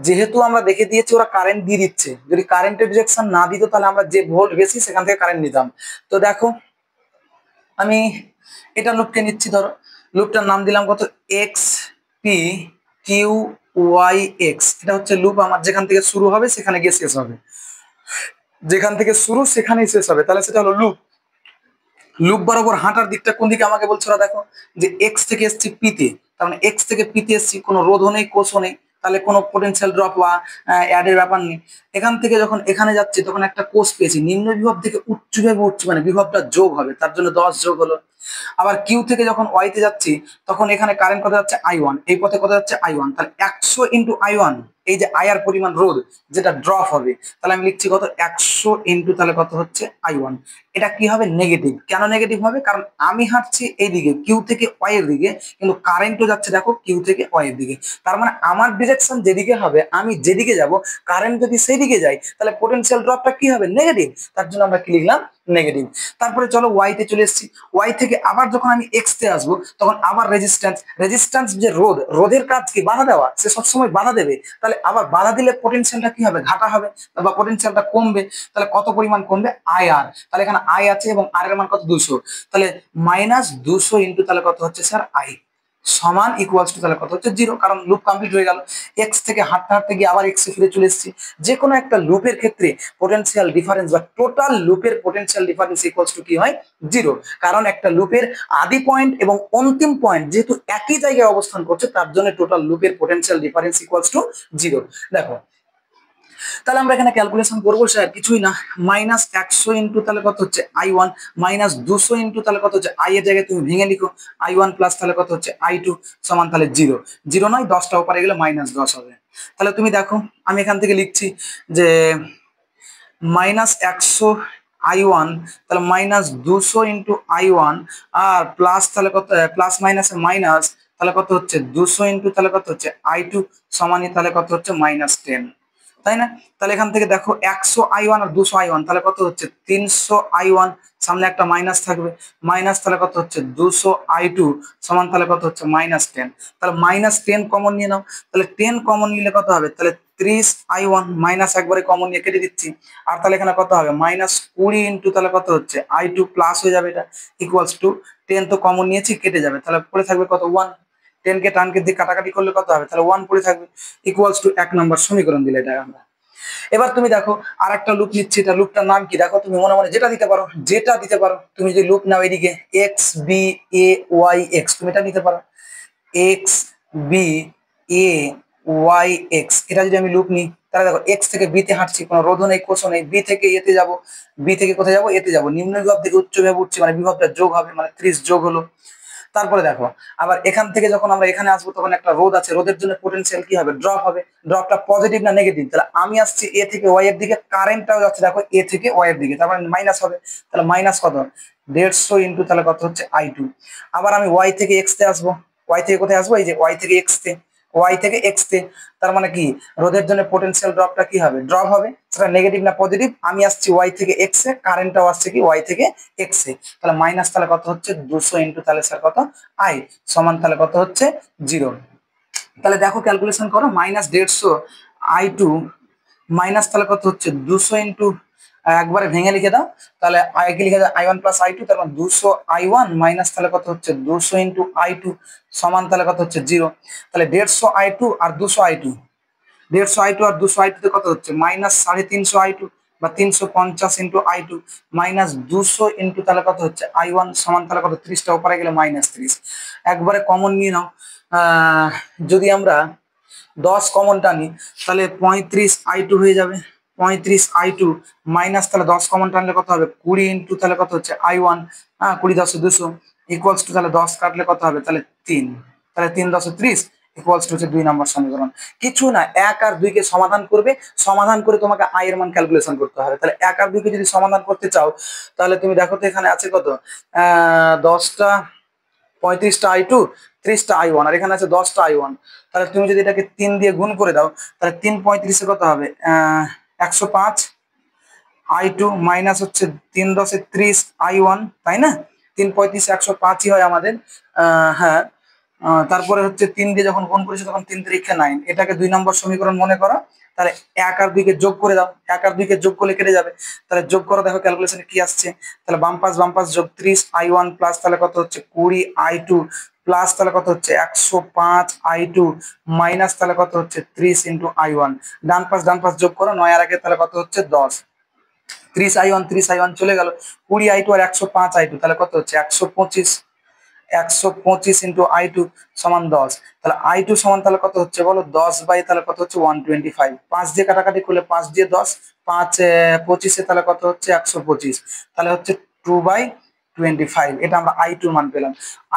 যেহেতু আমরা দেখে দিয়েছি ওরা কারেন্ট দিয়ে দিচ্ছে, যদি কারেন্টের ডিরেকশন না দিত তাহলে আমরা যে ভোল্ট বেশি সেখান থেকে কারেন্ট নিতাম। তো দেখো আমি এটা লুপকে নিচ্ছি, ধরো লুপটার নাম দিলাম কত X P Q Y X. এটা হচ্ছে লুপ আমার, যেখান থেকে শুরু হবে সেখানে গিয়ে শেষ হবে, যেখান থেকে শুরু সেখানেই শেষ হবে, তাহলে সেটা হলো লুপ। লুপ বরাবর হাঁটার দিকটা কোন দিকে আমাকে বলছো, দেখো যে এক্স থেকে এসছি পিতে, তার মানে এক্স থেকে পিতে এসছি, কোনো রোধও নেই কোষও নেই, তাহলে কোনো পোটেনশিয়াল ড্রপ বা অ্যাডের ব্যাপার নেই। এখান থেকে যখন এখানে যাচ্ছি তখন একটা কোষ পেয়েছি, নিম্ন বিভব থেকে উচ্চ বিভবে উঠছি, মানে বিভবটা যোগ হবে, তার জন্য 10 যোগ হলো। আবার কিউ থেকে যখন ওয়াইতে যাচ্ছি তখন এখানে কারেন্ট কত যাচ্ছে I1, এই পথে কত যাচ্ছে I1, তাহলে 100 ইন্টু I1, এই যে আই আর পরিমাণ রোধ যেটা ড্রপ হবে, তাহলে আমি লিখছি কত 100 ইন্টু তাহলে কত হচ্ছে I1। এটা কি হবে নেগেটিভ, কেন নেগেটিভ হবে, কারণ আমি হাঁটছি এইদিকে কিউ থেকে ওয়াই এর দিকে, কিন্তু কারেন্টও যাচ্ছে দেখো কিউ থেকে ওয়াই এর দিকে, তার মানে আমার ডিরেকশন যেদিকে হবে, আমি যেদিকে যাব, কারেন্ট যদি সেই দিকে যায় তাহলে পোটেনশিয়াল ড্রপটা কি হবে নেগেটিভ, তার জন্য আমরা কি লিখলাম নেগেটিভ। তারপরে চলো ওয়াই তে চলে এসেছি, ওয়াই থেকে আবার যখন আমি এক্স তে আসবো তখন আবার রেজিস্ট্যান্স, রেজিস্ট্যান্স যে রোধ, রোধের কাজ কি বাধা দেওয়া, সে সবসময় বাধা দেবে, তাহলে আবার বাধা দিলে পোটেনশিয়ালটা কি হবে ঘাটা হবে বা পোটেনশিয়ালটা কমবে, তাহলে কত পরিমাণ কমবে আই আর, তাহলে এখানে আই আছে এবং আর এর মান কত 200, তাহলে -200 ইন্টু তাহলে কত হচ্ছে স্যার আই সমান ইকুয়ালস টু তাহলে কত হচ্ছে 0, কারণ লুপ কমপ্লিট হয়ে গেল। এক্স থেকে হাঁটতে হাঁটতে গিয়ে আবার এক্সে ফিরে চলে এসেছি। যে কোনো একটা লুপের ক্ষেত্রে পোটেনশিয়াল ডিফারেন্স বা টোটাল লুপের পোটেনশিয়াল ডিফারেন্স ইকুয়ালস টু কি হয় 0, কারণ একটা লুপের আদি পয়েন্ট এবং অন্তিম পয়েন্ট যেহেতু একই জায়গায় অবস্থান করছে, তার জন্য টোটাল লুপের পোটেনশিয়াল ডিফারেন্স ইকুয়ালস টু 0। দেখো তাহলে আমরা এখানে ক্যালকুলেশন করবো স্যার কিছুই না, -100 ইন্টু তাহলে কত হচ্ছে I1, -200 ইন্টু তাহলে কত হচ্ছে আই এর জায়গায় তুমি ভেঙে লিখো I1 প্লাস তাহলে কত হচ্ছে I2 সমান তাহলে 0, 0 নয় 10টা উপরে গেলে -10 হবে। তাহলে তুমি দেখো আমি এখান থেকে লিখছি যে -100 I1, তাহলে -200 ইন্টু I1, আর প্লাস তাহলে কত, প্লাস মাইনাসে মাইনাস, তাহলে কত হচ্ছে 200 ইন্টু তাহলে কত হচ্ছে I2 সমানই তাহলে কত হচ্ছে -10। তাই না? তাহলে এখান থেকে দেখো 100i1 আর 200i1 তাহলে কত হচ্ছে 300i1, সামনে একটা মাইনাস থাকবে, মাইনাস তাহলে কত হচ্ছে 200i2 সমান তাহলে কত হচ্ছে -10। তাহলে -10 কমন নিয়ে নাও, তাহলে 10 কমন নিলে কত হবে, তাহলে 30i1 মাইনাস একবারে কমন নিয়ে কেটে দিচ্ছি, আর তাহলে এখানে কত হবে -20 ইন্টু তাহলে কত হচ্ছে i2 প্লাস হয়ে যাবে, এটা ইকুয়ালস টু 10 তো কমন নিয়েছি কেটে যাবে, তাহলে পড়ে থাকবে কত 1, 10 কে টানকে দিয়ে কাটাকাটি করলে কত হবে, তাহলে 1 পড়ে থাকবে, ইকুয়ালস টু 1 নম্বর সমীকরণ দিলে এটা আমরা। এবার তুমি দেখো আর একটা লুপ নিচ্ছি, এটা লুপটার নাম কি দেখো, তুমি মনে মনে যেটা দিতে পারো, যেটা দিতে পারো, তুমি যদি লুপ নাও এদিকে x B A Y x, তুমি এটা নিতে পারো x B A Y X, এটা যদি আমি লুপ নিই তাহলে দেখো এক্স থেকে বি তে হাঁটছি, কোনো রোধ নেই কোষও নেই, বি থেকে এতে যাবো, বি থেকে কোথায় যাবো এতে যাবো, নিম্ন বিভব থেকে উচ্চ বিভব উঠছে মানে বিভবটা যোগ হবে, মানে 30 যোগ হলো। তারপরে দেখো আবার এখান থেকে যখন আমরা এখানে আসবো তখন একটা রোধ আছে, রোধের জন্য পোটেনশিয়াল কি হবে, ড্রপ হবে, ড্রপটা পজিটিভ না নেগেটিভ, তাহলে আমি আসছি এ থেকে ওয়াই এর দিকে, কারেন্টটাও যাচ্ছে দেখো এ থেকে ওয়াই এর দিকে, তার মানে মাইনাস হবে, তাহলে মাইনাস কত 150 ইন্টু তাহলে কত হচ্ছে i2। আবার আমি ওয়াই থেকে এক্স তে আসবো, ওয়াই থেকে কোথায় আসবো, এই যে ওয়াই থেকে এক্স তে, ওয়াই থেকে এক্স তে, তার মানে কি রোধের জন্য পোটেনশিয়াল ড্রপটা কি হবে, ড্রপ হবে, সেটা নেগেটিভ না পজিটিভ, আমি আসছি ওয়াই থেকে এক্স এ, কারেন্টটাও আসছে কি ওয়াই থেকে এক্স এ, তাহলে মাইনাস তাহলে কত হচ্ছে 200 ইন্টু তাহলে স্যার কত আই সমান তাহলে কত হচ্ছে 0। তাহলে দেখো ক্যালকুলেশন করো -150 i2 মাইনাস তাহলে কত হচ্ছে 200 ইন্টু, একবারে ভেঙে লিখে দাও, তাহলে আইকে লিখে দাও i1 প্লাস i2, তার মানে 200i1 মাইনাস তাহলে কত হচ্ছে 200 ইন্টু i2 সমান তাহলে কত হচ্ছে 0। তাহলে 150i2 আর 200i2, 150i2 আর 200i2 তে কত হচ্ছে -350i2 বা 350 ইন্টু i2 মাইনাস 200 ইন্টু তাহলে কত হচ্ছে i1 সমান তাহলে কত 30টা উপরে গেলে -30, একবারে কমন নিয়ে নাও, যদি আমরা 10 কমন টানি তাহলে 35i2 হয়ে যাবে, 35i2 মাইনাস তাহলে 10 কমন টানলে কত হবে 20 ইন্টু তাহলে কত হচ্ছে i1, 20 10 200 ইকুয়ালস টু তাহলে 10 কাটলে কত হবে তাহলে 3, তাহলে 3 10 30 ইকুয়ালস টু হচ্ছে 2 নম্বর সমীকরণ। কিছু না 1 আর 2 কে সমাধান করবে, সমাধান করে তোমাকে i এর মান ক্যালকুলেশন করতে হবে। তাহলে 1 আর 2 কে যদি সমাধান করতে চাও তাহলে তুমি দেখো তো এখানে আছে কত 10টা 35টা i2, 30টা i1, আর এখানে আছে 10টা i1, তাহলে তুমি যদি এটাকে 3 দিয়ে গুণ করে দাও তাহলে 3 35 কত হবে 105 i2 মাইনাস হচ্ছে 3 10 30 i1, তাই না, 3 35 105ই হয় আমাদের, হ্যাঁ, তারপরে হচ্ছে 3 দিয়ে যখন গুণ করেছি তখন 3 3 9, এটাকে 2 নম্বর সমীকরণ মনে করো। তাহলে 1 আর 2 কে যোগ করে দাও, 1 আর 2 কে যোগ করলে কেটে যাবে, তাহলে যোগ করো দেখো ক্যালকুলেশনে কি আসছে, তাহলে বাম পাশ যোগ 30 i1 প্লাস তাহলে কত হচ্ছে 20 i2 প্লাস তাহলে কত হচ্ছে 105 i2 মাইনাস তাহলে কত হচ্ছে 30 ইন্টু i1, ডান পাশ যোগ করো 9 আর 1 তাহলে কত হচ্ছে 10, 30i1 চলে গেল, 20i2 আর 105i2 তাহলে কত হচ্ছে 125, 125 ইন্টু i2 সমান 10, তাহলে i2 সমান তাহলে কত হচ্ছে বলো 10 বাই তাহলে কত হচ্ছে 125, 5 দিয়ে কাটাকাটি করলে 5 দিয়ে 10, 5 25 তাহলে কত হচ্ছে 125, তাহলে হচ্ছে 2/25, এটা আমরা i2 মান পেলাম।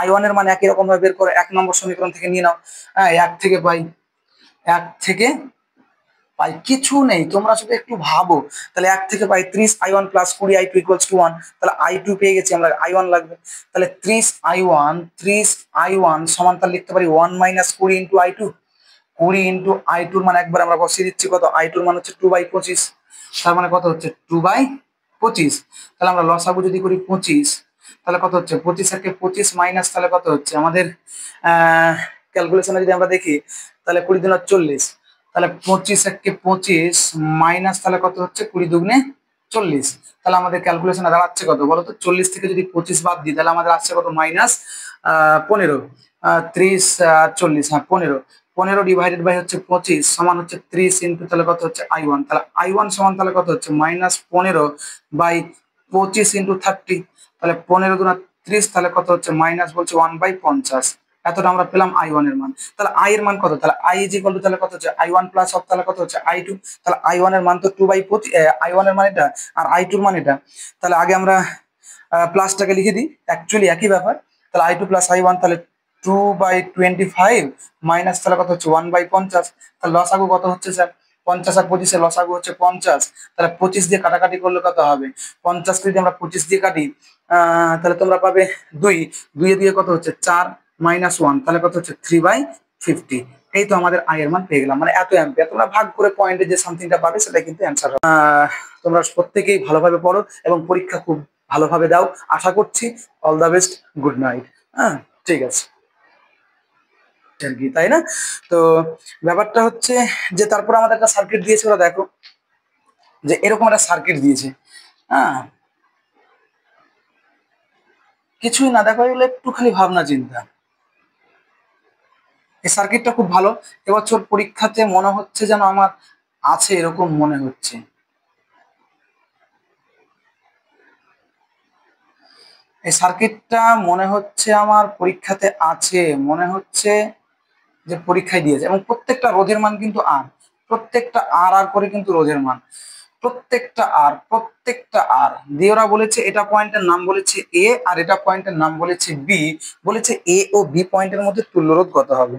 i1 এর মান একই রকম ভাবে বের করে 1 নম্বর সমীকরণ থেকে নিয়ে নাও, হ্যাঁ 1 থেকে পাই, 1 থেকে পাই কিছু নেই, তোমরা শুধু একটু ভাবো, তাহলে 1 থেকে পাই 30i1 plus 20i2 equals to 1, তাহলে i2 পেয়ে গেছি আমরা, i1 লাগবে, তাহলে 30i1 সমান তাহলে লিখতে পারি 1 minus 20 into i2, 20 into i2 র মান একবার আমরা বসিয়ে দিচ্ছি কত, i2 র মান হচ্ছে 2/25, তার মানে কত হচ্ছে 2/25, তাহলে আমরা লসাগু যদি করি 25 তাহলে কত হচ্ছে 25 থেকে 25 মাইনাস তাহলে কত হচ্ছে আমাদের ক্যালকুলেশনে যদি আমরা দেখি তাহলে 20 দুগুণে 40, তাহলে 25 থেকে 25 মাইনাস তাহলে কত হচ্ছে 20 দুগুণে 40, তাহলে আমাদের ক্যালকুলেশনে দাঁড়াচ্ছে কত বলো তো, 40 থেকে যদি 25 বাদ দিই তাহলে আমাদের আসছে কত -15, 30 40, হ্যাঁ 15 ডিভাইডেড বাই হচ্ছে 25 সমান হচ্ছে 30 ইন্টু তাহলে কত হচ্ছে i1, তাহলে i1 সমান তাহলে কত হচ্ছে -15/25 ইন্টু 30, তাহলে 15 দুগুণে 30 তাহলে কত হচ্ছে মাইনাস বলছে 1/50, এতটা আমরা পেলাম i1 এর মান। তাহলে i এর মান কত, তাহলে i ইজ ইকুয়াল টু তাহলে কত হচ্ছে i1 প্লাস অফ তাহলে কত হচ্ছে i2, তাহলে i1 এর মান তো 2/25, i1 এর মান এটা আর i2 এর মান এটা, তাহলে আগে আমরা প্লাসটাকে লিখে দিই, অ্যাকচুয়ালি একই ব্যাপার, তাহলে i2 প্লাস i1 তাহলে 2/25 মাইনাস তাহলে কত হচ্ছে 1/50, তাহলে লসাগু কত হচ্ছে স্যার 50 আর 25 লসাগু হচ্ছে 50, তাহলে 25 দিয়ে কাটাকাটি করলে কত হবে 50 যদি আমরা 25 দিয়ে কাটি তাহলে তোমরা পাবে 2 দিয়ে কত হচ্ছে 4 -1 তাহলে কত হচ্ছে 3/50, এই তো আমাদের আই এর মান পেয়ে গেলাম, মানে এত অ্যাম্পিয়ার। তোমরা ভাগ করে পয়েন্টে যে সামথিংটা পাবে সেটা কিন্তু অ্যান্সার হবে। তোমরা প্রত্যেকেই ভালোভাবে পড়ো এবং পরীক্ষা খুব ভালোভাবে দাও আশা করছি। All the best, good night. হ্যাঁ, ঠিক আছে আর কি, তাই না? তো ব্যাপারটা হচ্ছে যে তারপর আমাদের একটা সার্কিট দিয়েছে, ওরা দেখো যে এরকম একটা সার্কিট দিয়েছে। হ্যাঁ, কিছুই না, দেখো এগুলো একটু খালি ভাবনা চিন্তা। এই সার্কিটটা খুব ভালো, এবছর পরীক্ষাতে মনে হচ্ছে যেন আমার আছে এরকম মনে হচ্ছে। এই সার্কিটটা মনে হচ্ছে আমার পরীক্ষাতে আছে, মনে হচ্ছে যে পরীক্ষায় দিয়েছে। এবং প্রত্যেকটা রোধের মান কিন্তু আর, প্রত্যেকটা আর আর করে কিন্তু রোধের মান, প্রত্যেকটা আর দিয়ে ওরা বলেছে এটা পয়েন্টের নাম বলেছে এ, আর এটা পয়েন্টের নাম বলেছে বি। বলেছে এ ও বি পয়েন্টের মধ্যে তুল্যরোধ কত হবে।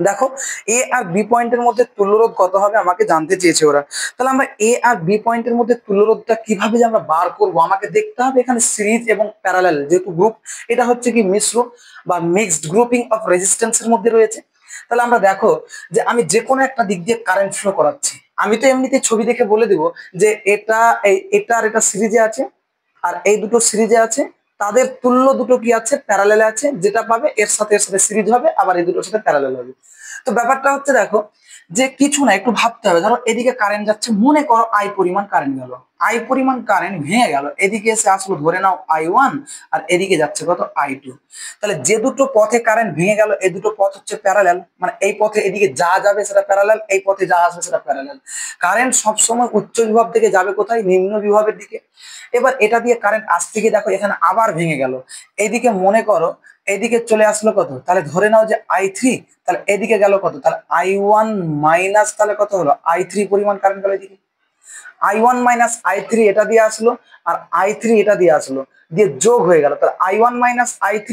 দেখো, এ আর বি পয়েন্টের মধ্যে তুল্যরোধ কত হবে আমাকে জানতে চেয়েছে ওরা। তাহলে আমরা এ আর বি পয়েন্টের মধ্যে তুল্যরোধটা কিভাবে যে আমরা বার করব, আমাকে দেখতে হবে এখানে সিরিজ এবং প্যারালাল যেহেতু গ্রুপ, এটা হচ্ছে কি মিশ্র বা মিক্সড গ্রুপিং অফ রেজিস্ট্যান্সের মধ্যে রয়েছে। তাহলে আমরা দেখো যে আমি যে কোনো একটা দিক দিয়ে কারেন্ট ফ্লো করাচ্ছি, আমি তো এমনিতে ছবি দেখে বলে দিব যে এটা আর এটা সিরিজে আছে, আর এই দুটো সিরিজে আছে, তাদের তুল্য দুটো কি আছে, প্যারালালে আছে, যেটা পাবে এর সাথে সিরিজ হবে, আবার এই দুটোর সাথে প্যারালাল হবে। তো ব্যাপারটা হচ্ছে দেখো যে কিছু না, একটু ভাবতে হবে। ধরো এদিকে কারেন্ট যাচ্ছে, মনে করো আই পরিমাণ কারেন্ট গেল, আই পরিমাণ কারেন্ট ভেঙে গেল, এদিকে এসে আসলো ধরে নাও I1, আর এদিকে যাচ্ছে কত I2। তাহলে যে দুটো পথে কারেন্ট ভেঙে গেল এই দুটো পথ হচ্ছে প্যারালাল, মানে এই পথে এদিকে যা যাবে সেটা প্যারালাল, এই পথে যা আসবে সেটা প্যারালাল। কারেন্ট সবসময় উচ্চ বিভব থেকে যাবে কোথায়, নিম্ন বিভবের দিকে। এবার এটা দিয়ে কারেন্ট আসতে গিয়ে দেখো এখানে আবার ভেঙে গেল, এইদিকে মনে করো এইদিকে চলে আসলো কত, তাহলে ধরে নাও যে I3, তাহলে এদিকে গেল কত, তাহলে I1 মাইনাস তাহলে কত হলো I3 পরিমাণ কারেন্ট গেল এদিকে। I1 মাইনাস I3 এটা দিয়ে আসলো, আর I3 এটা দিয়ে আসলো, দিয়ে যোগ হয়ে গেল, তাহলে I1 মাইনাস I3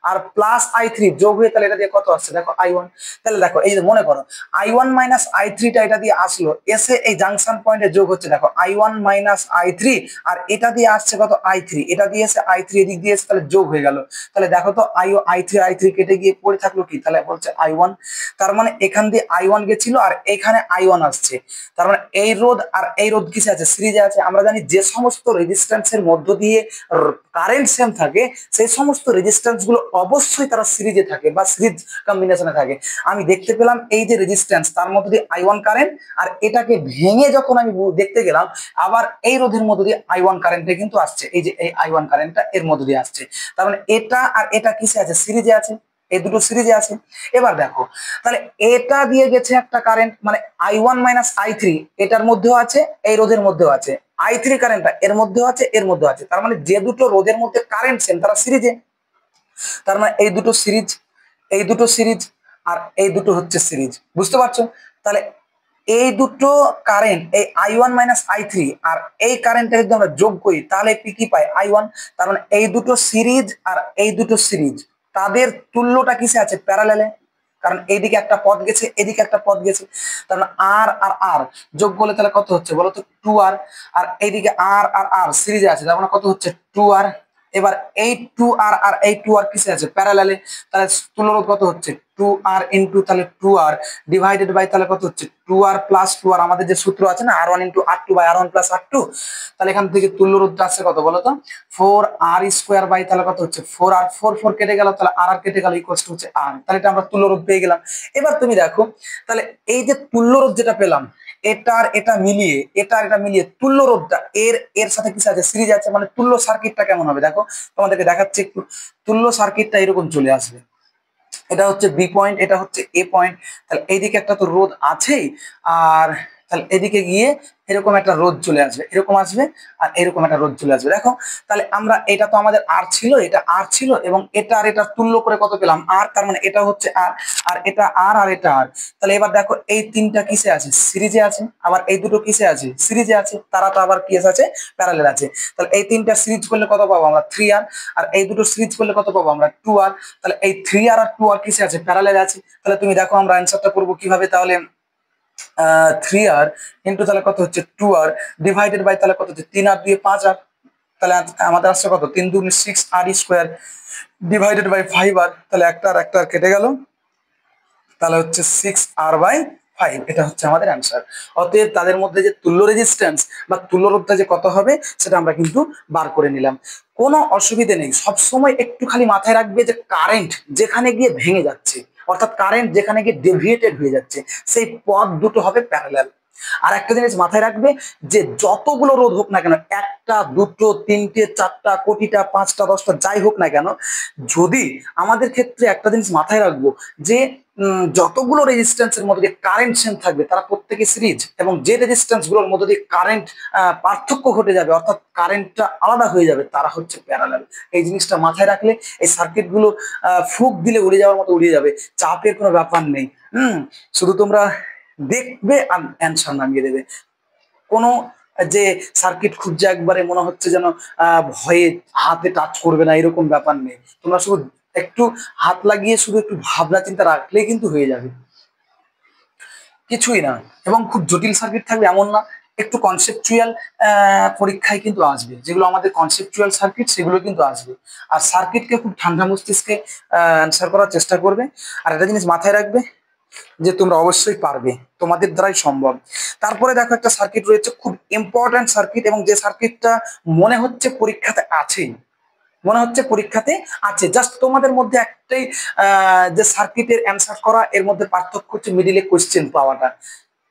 আর প্লাস I3 যোগ হয়ে তাহলে এটা দিয়ে কত আসছে দেখো I1। তাহলে দেখো এই যে মনে করো I1 মাইনাস I3 টা এটা দিয়ে আসলো, এসে এই জাংশন পয়েন্টে যোগ হচ্ছে, দেখো I1 মাইনাস I3 আর এটা দিয়ে আসছে কত I3, এটা দিয়ে এসে I3 এদিক দিয়ে এসে তাহলে যোগ হয়ে গেল। তাহলে দেখো তো I3 কেটে গিয়ে পড়ে থাকলো কি, তাহলে বলছে I1। তার মানে এখান দিয়ে I1 গেছিল আর এখানে I1 আসছে, তার মানে এই রোধ আর এই রোধ কিসে আছে, সিরিজে আছে। আমরা জানি যে সমস্ত রেজিস্ট্যান্সের মধ্য দিয়ে কারেন্ট সেম থাকে সেই সমস্ত রেজিস্ট্যান্স গুলো অবশ্যই তারা সিরিজে থাকে বা সিরিজ কম্বিনেশনে থাকে। আমি দেখতে পেলাম এই যে রেজিস্ট্যান্স তার মধ্য দিয়ে I1 কারেন্ট, আর এটাকে ভেঙে যখন আমি দেখতে গেলাম আবার এই রোধের মধ্য দিয়ে I1 কারেন্টে কিন্তু আসছে, এই যে এই I1 কারেন্টটা এর মধ্য দিয়ে আসছে। তার মানে এটা আর এটা কিসে আছে, সিরিজে আছে, এই দুটো সিরিজে আছে। এবার দেখো তাহলে এটা দিয়ে গেছে একটা কারেন্ট, মানে I1 মাইনাস I3 এটার মধ্যেও আছে, এই রোধের মধ্যেও আছে, I3 কারেন্টটা এর মধ্যেও আছে, এর মধ্যেও আছে। তার মানে যে দুটো রোধের মধ্যে কারেন্ট সেম তারা সিরিজে। তার মানে এই দুটো সিরিজ, এই দুটো সিরিজ, আর এই দুটো হচ্ছে সিরিজ, বুঝতে পারছো? তাহলে এই দুটো কারেন্ট, এই I1 মাইনাস I3 আর এই কারেন্টটা যদি আমরা যোগ করি তাহলে কি পাই I1। তার মানে এই দুটো সিরিজ আর এই দুটো সিরিজ তাদের তুল্যটা কিসে আছে, প্যারালালে। কারণ এইদিকে একটা পথ গেছে, এদিকে একটা পথ গেছে, তার মানে আর আর আর যোগ করলে তাহলে কত হচ্ছে বলো তো 2R। আর এইদিকে আর আর আর সিরিজে আছে, তার মানে কত হচ্ছে 2R। এবার এই 2R আর এই 2R কিসে আছে, প্যারালালে। তাহলে তুল্যরোধ কত হচ্ছে 2R ইন্টু তাহলে 2R ডিভাইডেড বাই তাহলে কত হচ্ছে 2R প্লাস 2R, আমাদের যে সূত্র আছে না R1 into R2 by R1 plus R2। তাহলে এখান থেকে তুল্যরোধটা আসছে কত বলো তো 4R স্কোয়ার বাই তাহলে কত হচ্ছে 4R, 4 কেটে গেল, তাহলে আর কেটে গেল, ইকুয়ালস টু হচ্ছে R। তাহলে এটা আমরা তুল্যরোধ পেয়ে গেলাম। এবার তুমি দেখো তাহলে এই যে তুল্যরোধ যেটা পেলাম, এটার এটা মিলিয়ে, এটার এটা মিলিয়ে তুল্যরোধটা এর এর সাথে কিছু আছে, সিরিজ আছে, মানে তুল্য সার্কিটটা কেমন হবে দেখো তোমাদেরকে দেখাচ্ছি একটু। তুল্য সার্কিটটা এরকম চলে আসবে, এটা হচ্ছে বি পয়েন্ট, এটা হচ্ছে এ পয়েন্ট, তাহলে এইদিকে একটা তো রোধ আছেই, আর তাহলে এদিকে গিয়ে এরকম একটা রোধ চলে আসবে, এরকম আসবে, আর এরকম একটা রোধ চলে আসবে। দেখো তাহলে আমরা এটা তো আমাদের আর ছিল, এটা আর ছিল, এবং এটা আর এটা তুল্য করে কত পেলাম আর, তার মানে এটা হচ্ছে আর, আর এটা আর, আর এটা আর। তাহলে এবার দেখো এই তিনটা কিসে আছে, সিরিজে আছে, আবার এই দুটো কিসে আছে, সিরিজে আছে, তারা তো আবার কি আছে, প্যারালাল আছে। তাহলে এই তিনটা সিরিজ করলে কত পাবো আমরা 3R, আর এই দুটো সিরিজ করলে কত পাবো আমরা 2R। তাহলে এই 3R আর 2R কিসে আছে, প্যারালাল আছে। তাহলে তুমি দেখো আমরা অ্যান্সারটা করবো কিভাবে, তাহলে 3R ইন্টু তাহলে কত হচ্ছে 2R ডিভাইডেড বাই তাহলে কত হচ্ছে 3R দিয়ে 5R। তাহলে আমাদের আসছে কত 3 2 6R square divided by 5R। তাহলে একটা আর একটা কেটে গেল, তাহলে হচ্ছে 6R/5, এটা হচ্ছে আমাদের অ্যান্সার। অতএব তাদের মধ্যে যে তুল্য রেজিস্ট্যান্স বা তুল্যরোধটা যে কত হবে সেটা আমরা কিন্তু বার করে নিলাম। কোনো অসুবিধে নেই, সবসময় একটু খালি মাথায় রাখবে যে কারেন্ট যেখানে গিয়ে ভেঙে যাচ্ছে, অর্থাৎ কারেন্ট যেখানে গিয়ে ডেভিয়েটেড হয়ে যাচ্ছে, সেই পথ দুটো হবে প্যারালাল। আর একটা জিনিস মাথায় রাখবে যে যতগুলো রোধ হোক না কেন, একটা, দুটো, তিনটে, চারটা, কোটিটা, পাঁচটা, দশটা, যাই হোক না কেন, যদি আমাদের ক্ষেত্রে একটা জিনিস মাথায় রাখবো যে যতগুলো রেজিস্ট্যান্সের মধ্যে দিয়ে কারেন্ট সেম থাকবে তারা প্রত্যেকে সিরিজ, এবং যে রেজিস্ট্যান্স গুলোর মধ্যে দিয়ে কারেন্ট পার্থক্য ঘটে যাবে, অর্থাৎ কারেন্টটা আলাদা হয়ে যাবে, তারা হচ্ছে প্যারালাল। এই জিনিসটা মাথায় রাখলে এই সার্কিট গুলো ফুক দিলে উড়ে যাওয়ার মতো উড়ে যাবে, চাপের কোনো ব্যাপার নেই। শুধু তোমরা দেখবে আর অ্যান্সার নামিয়ে দেবে। কোনো যে সার্কিট খুঁজছে একবারে মনে হচ্ছে যেন ভয়ে হাতে টাচ করবে না, এরকম ব্যাপার নেই। তোমরা শুধু একটু হাত লাগিয়ে শুধু একটু ভাবনা চিন্তা রাখলেই কিন্তু হয়ে যাবে, কিছুই না। এবং খুব জটিল সার্কিট থাকবে এমন না, একটু কনসেপচুয়াল পরীক্ষায় কিন্তু আসবে, যেগুলো আমাদের কনসেপচুয়াল সার্কিট সেগুলো কিন্তু আসবে। আর সার্কিটকে খুব ঠান্ডা মস্তিষ্কে অ্যান্সার করার চেষ্টা করবে। আর একটা জিনিস মাথায় রাখবে যে তোমরা অবশ্যই পারবে, তোমাদের দ্বারাই সম্ভব। তারপরে দেখো একটা সার্কিট রয়েছে, খুব ইম্পর্ট্যান্ট সার্কিট, এবং যে সার্কিটটা মনে হচ্ছে পরীক্ষাতে আছেই, মনে হচ্ছে পরীক্ষাতে আছে, জাস্ট তোমাদের মধ্যে একটাই যে সার্কিটের অ্যান্সার করা, এর মধ্যে পার্থক্য হচ্ছে মিডিলে কোশ্চেন পাওয়াটা।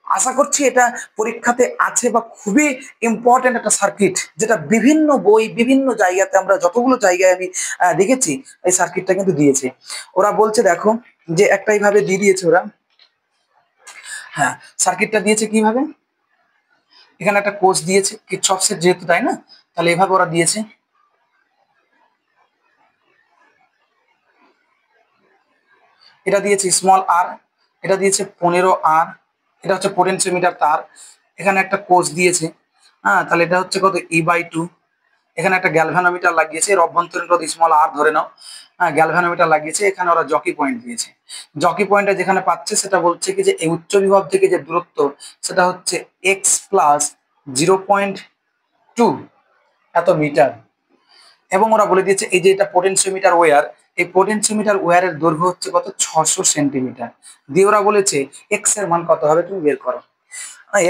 আশা করছি এটা পরীক্ষাতে আছে বা খুবই ইম্পর্টেন্ট একটা সার্কিট, যেটা বিভিন্ন বই বিভিন্ন জায়গাতে, আমরা যতগুলো জায়গায় আমি দেখেছি এই সার্কিটটা কিন্তু দিয়েছে। ওরা বলছে দেখো যে একটাই ভাবে দিয়ে দিয়েছে ওরা। হ্যাঁ, সার্কিটটা দিয়েছে কিভাবে, এখানে একটা কোষ দিয়েছে কিরচফের যেহেতু, তাই না, তাহলে এভাবে ওরা দিয়েছে। এটা দিয়েছে স্মল আর, এটা দিয়েছে 15R, এটা হচ্ছে পোটেনশিওমিটার তার, এখানে একটা কোষ দিয়েছে। হ্যাঁ, তাহলে এটা হচ্ছে কত E/2, এখানে একটা গ্যালভানোমিটার লাগিয়েছে, এর অভ্যন্তরীণ রোধ স্মল আর ধরে নাও। হ্যাঁ, গ্যালভানোমিটার লাগিয়েছে, এখানে ওরা জকি পয়েন্ট দিয়েছে। জকি পয়েন্টে যেখানে পাচ্ছে সেটা বলছে কি যে এই উচ্চ বিভব থেকে যে দূরত্ব সেটা হচ্ছে x+0.2 এত মিটার। এবং ওরা বলে দিয়েছে এই যে এটা পোটেনশিওমিটার ওয়্যার, এই পোটেনশিওমিটার ওয়্যারের দৈর্ঘ্য হচ্ছে কত 600 সেন্টিমিটার। দিয়ে ওরা বলেছে এক্স এর মান কত হবে তুমি বের করো।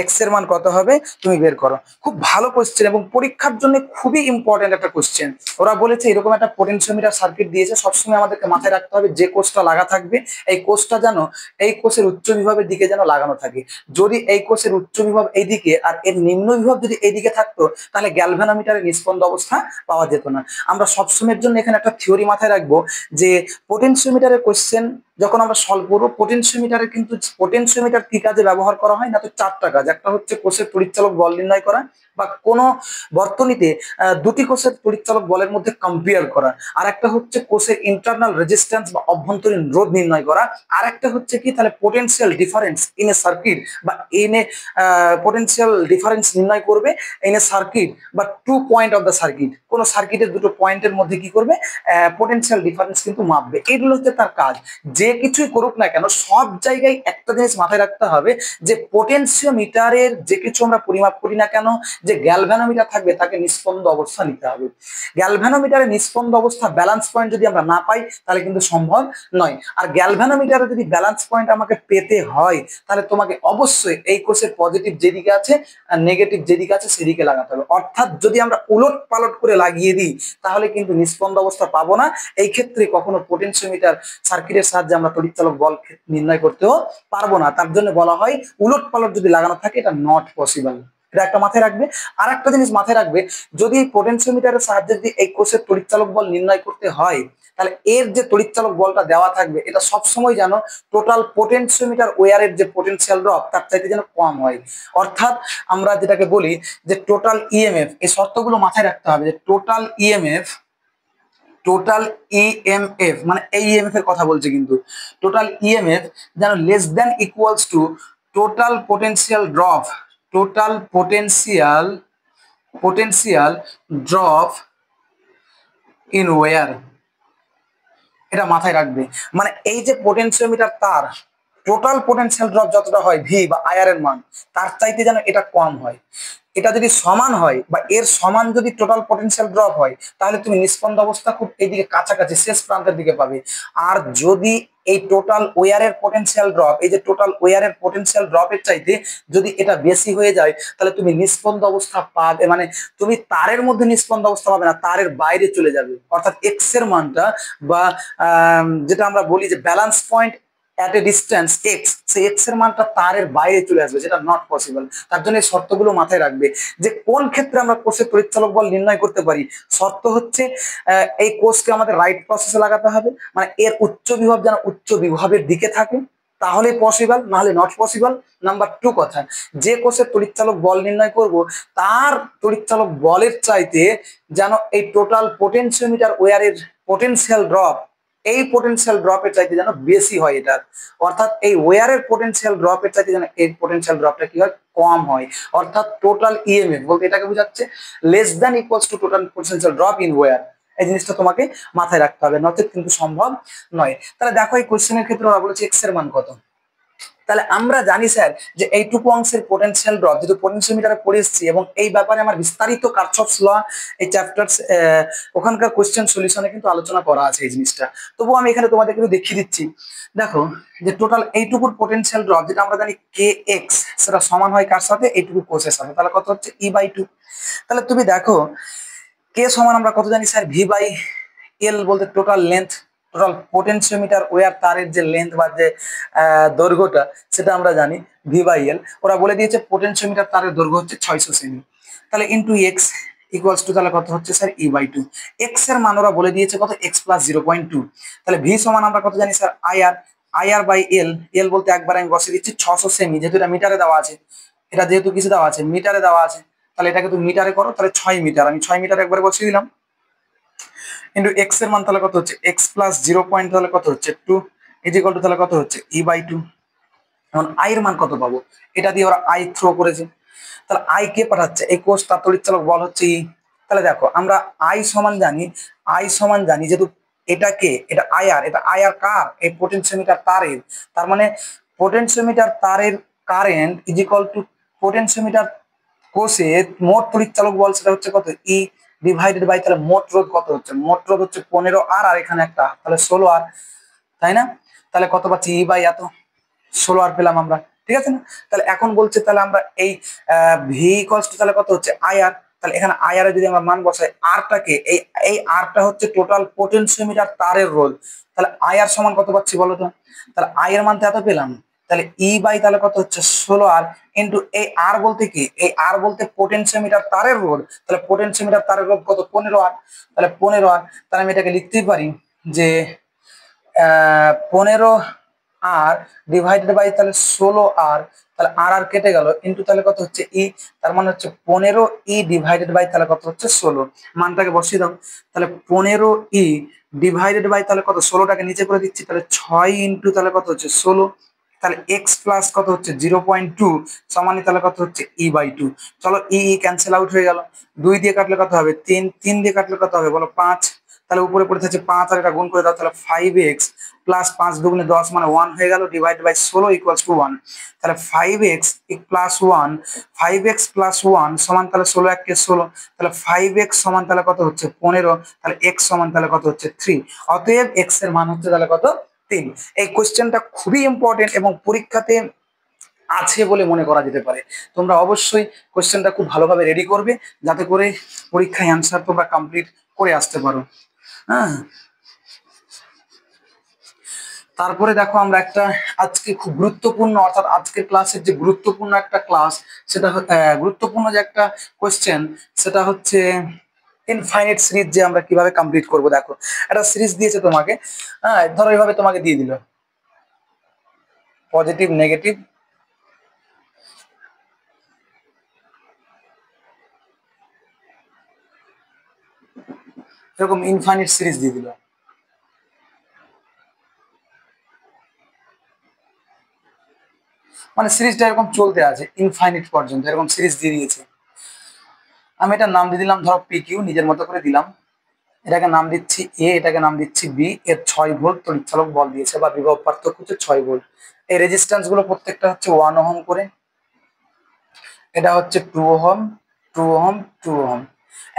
এক্স এর মান কত হবে তুমি বের করো। খুব ভালো কোশ্চেন এবং পরীক্ষার জন্য খুবই ইম্পর্টেন্ট একটা কোশ্চেন। ওরা বলেছে এরকম একটা পোটেনশিওমিটার সার্কিট দিয়েছে, সবসময় আমাদেরকে মাথায় রাখতে হবে যে কোষটা লাগা থাকবে এই কোষটা যেন এই কোষের উচ্চ বিভবের দিকে যেন লাগানো থাকে। যদি এই কোষের উচ্চ বিভব এইদিকে আর এর নিম্ন বিভব যদি এইদিকে থাকতো তাহলে গ্যালভানোমিটারের নিষ্পন্দ অবস্থা পাওয়া যেত না। আমরা সবসময়ের জন্য এখানে একটা থিওরি মাথায় রাখবো যে পোটেনশিওমিটারের কোশ্চেন যখন আমরা সলভ করবো, পোটেনশিওমিটারে কিন্তু পোটেনশিওমিটার কি কাজে ব্যবহার করা হয় না, তো চারটা কাজ। একটা হচ্ছে কোষের তড়িৎচালক বল নির্ণয় করা, বা কোনো বর্তনীতে দুটি কোষের তড়িৎচালক বলের মধ্যে কম্পেয়ার করা। আর একটা হচ্ছে কোষের ইন্টারনাল রেজিস্ট্যান্স বা অভ্যন্তরীণ রোধ নির্ণয় করা। আর একটা হচ্ছে কি তাহলে potential difference in a circuit, বা ইন এ পোটেনশিয়াল ডিফারেন্স নির্ণয় করবে ইন এ সার্কিট বা 2 পয়েন্ট অফ দ্য সার্কিট। কোনো সার্কিটের দুটো পয়েন্টের মধ্যে কি করবে পোটেনশিয়াল ডিফারেন্স কিন্তু মাপবে। এইগুলো হচ্ছে তার কাজ। যে কিছুই করুক না কেন সব জায়গায় একটা জিনিস মাথায় রাখতে হবে যে পোটেনশিওমিটারের যে কিছু আমরা পরিমাপ করি না কেন, যে গ্যালভানোমিটার থাকবে তাকে নিষ্পন্দ অবস্থা নিতে হবে। গ্যালভানোমিটারের নিষ্পন্দ অবস্থা ব্যালেন্স পয়েন্ট যদি আমরা না পাই তাহলে কিন্তু সম্ভব নয়। আর গ্যালভানোমিটারে যদি ব্যালেন্স পয়েন্ট আমাকে পেতে হয় তাহলে তোমাকে অবশ্যই এই কোষের পজিটিভ যেদিকে আছে আর নেগেটিভ যেদিকে আছে সেদিকে লাগাতে হবে। অর্থাৎ যদি আমরা উলট পালট করে লাগিয়ে দিই তাহলে কিন্তু নিষ্পন্দ অবস্থা পাবো না। এই ক্ষেত্রে কখনো পোটেনশিওমিটার সার্কিটের সাহায্যে আমরা তড়িৎচালক বল নির্ণয় করতেও পারবো না। তার জন্য বলা হয় উলট পালট যদি লাগানো থাকে এটা নট পসিবল। এটা একটা মাথায় রাখবে। আর একটা জিনিস মাথায় রাখবে, যদি পোটেনশিওমিটারের সাহায্যে যদি এই কোষের তড়িৎচালক বল নির্ণয় করতে হয় তাহলে এর যে তড়িৎচালক বলটা দেওয়া থাকবে এটা সবসময় যেন টোটাল পোটেনশিওমিটার ওয়্যারের যে পোটেনশিয়াল ড্রপ তার চাইতে যেন কম হয়। অর্থাৎ আমরা যেটাকে বলি যে টোটাল ইএমএফ, এই শর্তগুলো মাথায় রাখতে হবে যে টোটাল ইএমএফ মানে এই ইএমএফ এর কথা বলছে, কিন্তু টোটাল ইএমএফ যেন less than equals to total potential drop, total potential drop in wire. এটা মাথায় রাখবে। মানে এই যে পোটেনশিওমিটার তার, টোটাল পোটেনশিয়াল ড্রপ যতটা হয় ভি বা আইআর এর মান, তার চাইতে যেন এটা কম হয়। এটা যদি সমান হয় বা এর সমান যদি টোটাল পোটেনশিয়াল ড্রপ হয়, তাহলে তুমি নিষ্পন্দ অবস্থা খুব এইদিকে কাছাকাছি শেষ প্রান্তের দিকে পাবে। আর যদি এই টোটাল ওয়্যারের পোটেনশিয়াল ড্রপ, এই যে টোটাল ওয়্যারের পোটেনশিয়াল ড্রপের চাইতে যদি এটা বেশি হয়ে যায়, তাহলে তুমি নিষ্পন্দ অবস্থা পাবে, মানে তুমি তারের মধ্যে নিষ্পন্দ অবস্থা পাবে না, তারের বাইরে চলে যাবে। অর্থাৎ এক্স এর মানটা বা যেটা আমরা বলি যে balance point at a distance x, সেই এক্স এর মানটা তারের বাইরে চলে আসবে, যেটা নট পসিবল। তার জন্য এই শর্তগুলো মাথায় রাখবে যে কোন ক্ষেত্রে আমরা কোষের তড়িৎচালক বল নির্ণয় করতে পারি। শর্ত হচ্ছে এই কোষকে আমাদের রাইট প্রসেসে লাগাতে হবে, মানে এর উচ্চ বিভব যেন উচ্চ বিভবের দিকে থাকে, তাহলে পসিবল, নাহলে নট পসিবল। নাম্বার টু কথা, যে কোষের তড়িৎচালক বল নির্ণয় করব, তার তড়িৎচালক বলের চাইতে যেন এই টোটাল পোটেনশিওমিটার ওয়্যারের পোটেনশিয়াল ড্রপ, এই পোটেনশিয়াল ড্রপের চাইতে যেন বেশি হয় এটার। অর্থাৎ এই ওয়্যারের পোটেনশিয়াল ড্রপের চাইতে যেন এই পোটেনশিয়াল ড্রপটা কি হয়, কম হয়। অর্থাৎ টোটাল ইএমএফ বলতে এটাকে বোঝাচ্ছে less than equals to total potential drop in wire. এই জিনিসটা তোমাকে মাথায় রাখতে হবে, নচেত কিন্তু সম্ভব নয়। তাহলে দেখো এই কোশ্চেনের ক্ষেত্রে ওরা বলেছে এক্স এর মান কত। তাহলে আমরা জানি স্যার যে এইটুকু অংশের পোটেনশিয়াল ড্রপ যেহেতু পোটেনশিওমিটারে পড়ে এসেছি, এবং এই ব্যাপারে আমার বিস্তারিত কারশফস ল এই চ্যাপ্টার ওখানকার কোশ্চেন সলিউশনে কিন্তু আলোচনা করা আছে এই জিনিসটা। তবুও আমি এখানে তোমাদের কিন্তু দেখিয়ে দিচ্ছি। দেখো যে টোটাল এইটুকুর পোটেনশিয়াল ড্রপ যেটা আমরা জানি কে এক্স, সেটা সমান হয় কার সাথে, এইটুকু কোষের সাথে। তাহলে কত হচ্ছে E/2। তাহলে তুমি দেখো কে সমান আমরা কত জানি স্যার, V/L বলতে total length, total potentiometer wire তারের যে লেন্থ বা যে দৈর্ঘ্যটা, সেটা আমরা জানি V/L। ওরা বলে দিয়েছে পোটেনশিওমিটার তারের দৈর্ঘ্য হচ্ছে 600 সেমি। তাহলে ইন্টু এক্স ইকুয়ালস টু তাহলে কত হচ্ছে স্যার E/2। এক্স এর মান ওরা বলে দিয়েছে কত, এক্স প্লাস 0.2। তাহলে ভি সমান আমরা কত জানি স্যার, IR/L। এল বলতে একবার আমি বসে দিচ্ছি 600 সেমি, যেহেতু এটা মিটারে দেওয়া আছে, এটা যেহেতু কিছু দেওয়া আছে মিটারে দেওয়া আছে, তাহলে এটাকে তুমি মিটারে করো, তাহলে 6 মিটার, আমি 6 মিটার একবার বসিয়ে দিলাম। ইন্টু এক্স এর মান তাহলে কত হচ্ছে, এক্স প্লাস 0. তাহলে কত হচ্ছে 2 ইজিক্যাল টু তাহলে কত হচ্ছে E/2। এখন আই এর মান কত পাবো, এটা দিয়ে ওরা আই থ্রো করেছে। তাহলে আই কে পাঠাচ্ছে, এই কোষ তার তড়িৎচালক বল হচ্ছে ই। তাহলে দেখো আমরা আই সমান জানি যেহেতু এটাকে, এটা আইআর, এটা আইআর কার, এই পোটেনশিওমিটার তারের। তার মানে পোটেনশিওমিটার তারের কারেন্ট ইজিক্যাল টু পোটেনশিওমিটার কোষে মোট তড়িৎচালক বল, সেটা হচ্ছে কত ই ডিভাইডেড বাই, তাহলে মোট রোধ কত হচ্ছে, মোট রোধ হচ্ছে 15R, আর এখানে একটা তাহলে 16R, তাই না? তাহলে কত পাচ্ছি E/এত, 16R পেলাম আমরা, ঠিক আছে না? তাহলে এখন বলছে তাহলে আমরা এই ভি ইকুয়ালস টু তাহলে কত হচ্ছে আইআর। তাহলে এখানে আইআর এ যদি আমরা মান বসাই, আরটাকে এই আরটা হচ্ছে টোটাল পোটেনশিওমিটার তারের রোধ। তাহলে আইআর সমান কত পাচ্ছি বলো তো, তাহলে আই এর মান তো এত পেলাম, তাহলে E/, তাহলে কত হচ্ছে 16R ইন্টু এই আর বলতে কি, এই আর বলতে পোটেনশিওমিটার তারের রোধ, তাহলে পোটেনশিওমিটার তারের রোধ কত 15R। তাহলে 15R, তাহলে আমি এটাকে লিখতেই পারি যে 15R ডিভাইডেড বাই তাহলে 16R, তাহলে আর কেটে গেল ইন্টু তাহলে কত হচ্ছে ই, তার মানে হচ্ছে 15E ডিভাইডেড বাই তাহলে কত হচ্ছে 16, মানটাকে বসিয়ে দাও। তাহলে 15E ডিভাইডেড বাই তাহলে কত, 16টাকে নিচে করে দিচ্ছি, তাহলে 6 ইন্টু তাহলে কত হচ্ছে 16, তাহলে এক্স প্লাস কত হচ্ছে 0.2 সমানই তাহলে কত হচ্ছে E/2। চলো ক্যান্সেল আউট হয়ে গেল, 2 দিয়ে কাটলে কত হবে 3, 3 দিয়ে কাটলে কত হবে বলো 5, তাহলে উপরে পড়ে থাকছে 5 আর এটা গুণ করে দাও, তাহলে 5x প্লাস 5 দুগুণে 10 মানে 1 হয়ে গেল, ডিভাইড বাই 16 ইকুয়ালস টু 1। তাহলে 5x প্লাস 1, 5x প্লাস 1 সমান তাহলে 16 1 16, তাহলে 5x সমান তাহলে কত হচ্ছে 15, তাহলে x সমান তাহলে কত হচ্ছে 3। অতএব x এর মান হচ্ছে তাহলে কত 3। এই কোশ্চেনটা খুবই ইম্পর্টেন্ট এবং পরীক্ষাতে আছে বলে মনে করা যেতে পারে। তোমরা অবশ্যই কোশ্চেনটা খুব ভালোভাবে রেডি করবে, যাতে করে পরীক্ষায় অ্যান্সার তোমরা কমপ্লিট করে আসতে পারো। হ্যাঁ, তারপরে দেখো আমরা একটা আজকে খুব গুরুত্বপূর্ণ, অর্থাৎ আজকের ক্লাসের যে গুরুত্বপূর্ণ একটা ক্লাস, সেটা গুরুত্বপূর্ণ যে একটা কোশ্চেন, সেটা হচ্ছে ইনফাইনাইট সিরিজ যে আমরা কিভাবে কমপ্লিট করব। দেখো একটা সিরিজ দিয়েছে তোমাকে, হ্যাঁ ধরো এইভাবে তোমাকে দিয়ে দিল পজিটিভ নেগেটিভ, এরকম ইনফাইনাইট সিরিজ দিয়ে দিল। মানে সিরিজটা এরকম চলতে আছে ইনফাইনিট পর্যন্ত, এরকম সিরিজ দিয়ে দিয়েছে। আমি এটার নাম দিয়ে দিলাম ধরো PQ, নিজের মতো করে দিলাম। এটাকে নাম দিচ্ছি এ, এটাকে নাম দিচ্ছি বি। এর 6 ভোল্ট তড়িৎচালক বল দিয়েছে বা বিভব পার্থক্য হচ্ছে 6 ভোল্ট। এই রেজিস্ট্যান্স গুলো প্রত্যেকটা হচ্ছে 1 ওহম করে, এটা হচ্ছে 2 ওহম, 2 ওহম, 2 ওহম।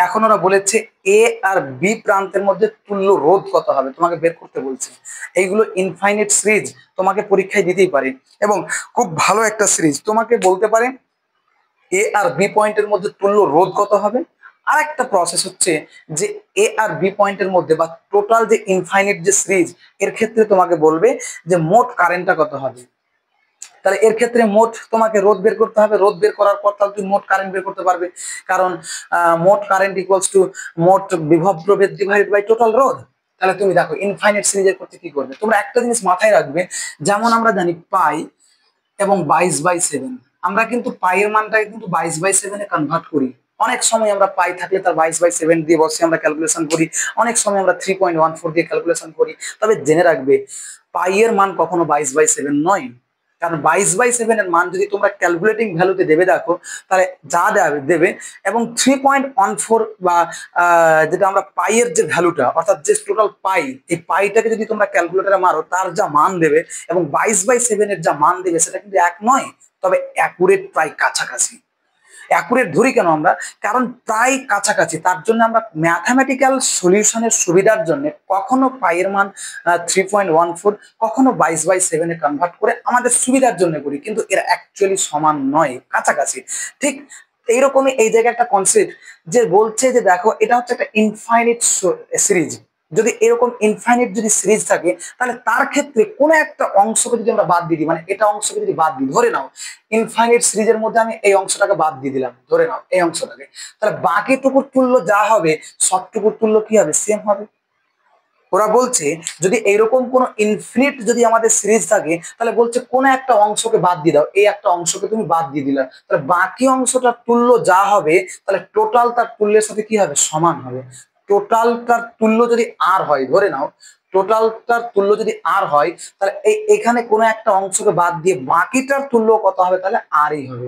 এখন ওরা বলেছে এ আর বি প্রান্তের মধ্যে তুল্য রোধ কত হবে তোমাকে বের করতে বলছে। এইগুলো ইনফাইনাইট সিরিজ তোমাকে পরীক্ষায় দিতেই পারে এবং খুব ভালো একটা সিরিজ। তোমাকে বলতে পারে এ আর বি পয়েন্টের মধ্যে তুল্য রোধ কত হবে। আর একটা প্রসেস হচ্ছে যে এ আর বি পয়েন্টের মধ্যে বা টোটাল যে ইনফাইনাইট যে সিরিজ, এর ক্ষেত্রে তোমাকে বলবে যে মোট কারেন্টটা কত হবে। তাহলে এর ক্ষেত্রে মোট তোমাকে রোধ বের করতে হবে, রোধ বের করার পর তাহলে তুমি মোট কারেন্ট বের করতে পারবে, কারণ মোট কারেন্ট ইকুয়ালস টু মোট বিভব প্রভেদ ডিভাইডেড বাই টোটাল রোধ। তাহলে তুমি দেখো ইনফাইনাইট সিরিজের করতে কি করবে, তোমরা একটা জিনিস মাথায় রাখবে, যেমন আমরা জানি পাই এবং 22/7, আমরা কিন্তু পাই এর মানটাকে কিন্তু 22/7 কনভার্ট করি। অনেক সময় আমরা পাই থাকলে তার 22/7 দিয়ে বসে আমরা ক্যালকুলেশন করি, অনেক সময় আমরা 3.14 দিয়ে ক্যালকুলেশন করি। তবে জেনে রাখবে পাই এর মান কখনো 22/7 নয়, কারণ 22/7 এর মান যদি তোমরা ক্যালকুলেটিং ভ্যালুতে দেবে দেখো, তাহলে যা দেবে এবং 3.14 বা যেটা আমরা পাই এর যে ভ্যালুটা অর্থাৎ যে টোটাল পাই, এই পাইটাকে যদি তোমরা ক্যালকুলেটরে মারো তার যা মান দেবে এবং 22/7 এর যা মান দেবে সেটা কিন্তু এক নয়, তবে অ্যাকুরেট প্রায় কাছাকাছি। অ্যাকুরেট ধরি কেন আমরা, কারণ প্রায় কাছাকাছি, তার জন্য আমরা ম্যাথামেটিক্যাল সলিউশনের সুবিধার জন্য কখনো পাইয়ের মান 3.14, কখনো 22/7 কনভার্ট করে আমাদের সুবিধার জন্য করি, কিন্তু এরা অ্যাকচুয়ালি সমান নয়, কাছাকাছি। ঠিক এইরকমই এই জায়গায় একটা কনসেপ্ট যে বলছে যে দেখো এটা হচ্ছে একটা ইনফাইনিট সিরিজ। যদি এরকম ইনফাইনিট যদি সিরিজ থাকে তাহলে তার ক্ষেত্রে কোনো একটা অংশকে যদি আমরা বাদ দিয়ে দিই, মানে এটা অংশকে যদি বাদ দিই, ধরে নাও ইনফাইনিট সিরিজের মধ্যে আমি এই অংশটাকে বাদ দিয়ে দিলাম, ধরে নাও এই অংশটাকে, তাহলে বাকিটুকুর তুল্য যা হবে সবটুকুর তুল্য কি হবে, সেম হবে। ওরা বলছে যদি এইরকম কোন ইনফিনিট যদি আমাদের সিরিজ থাকে তাহলে বলছে কোন একটা অংশকে বাদ দিয়ে দাও, এই একটা অংশকে তুমি বাদ দিয়ে দিলা, তাহলে বাকি অংশটার তুল্য যা হবে তাহলে টোটাল তার তুল্যের সাথে কি হবে, সমান হবে। টোটালটার তুল্য যদি আর হয়, ধরে নাও টোটালটার তুল্য যদি আর হয়, তাহলে এখানে কোনো একটা অংশকে বাদ দিয়ে বাকিটার তুল্য কত হবে, তাহলে আরই হবে।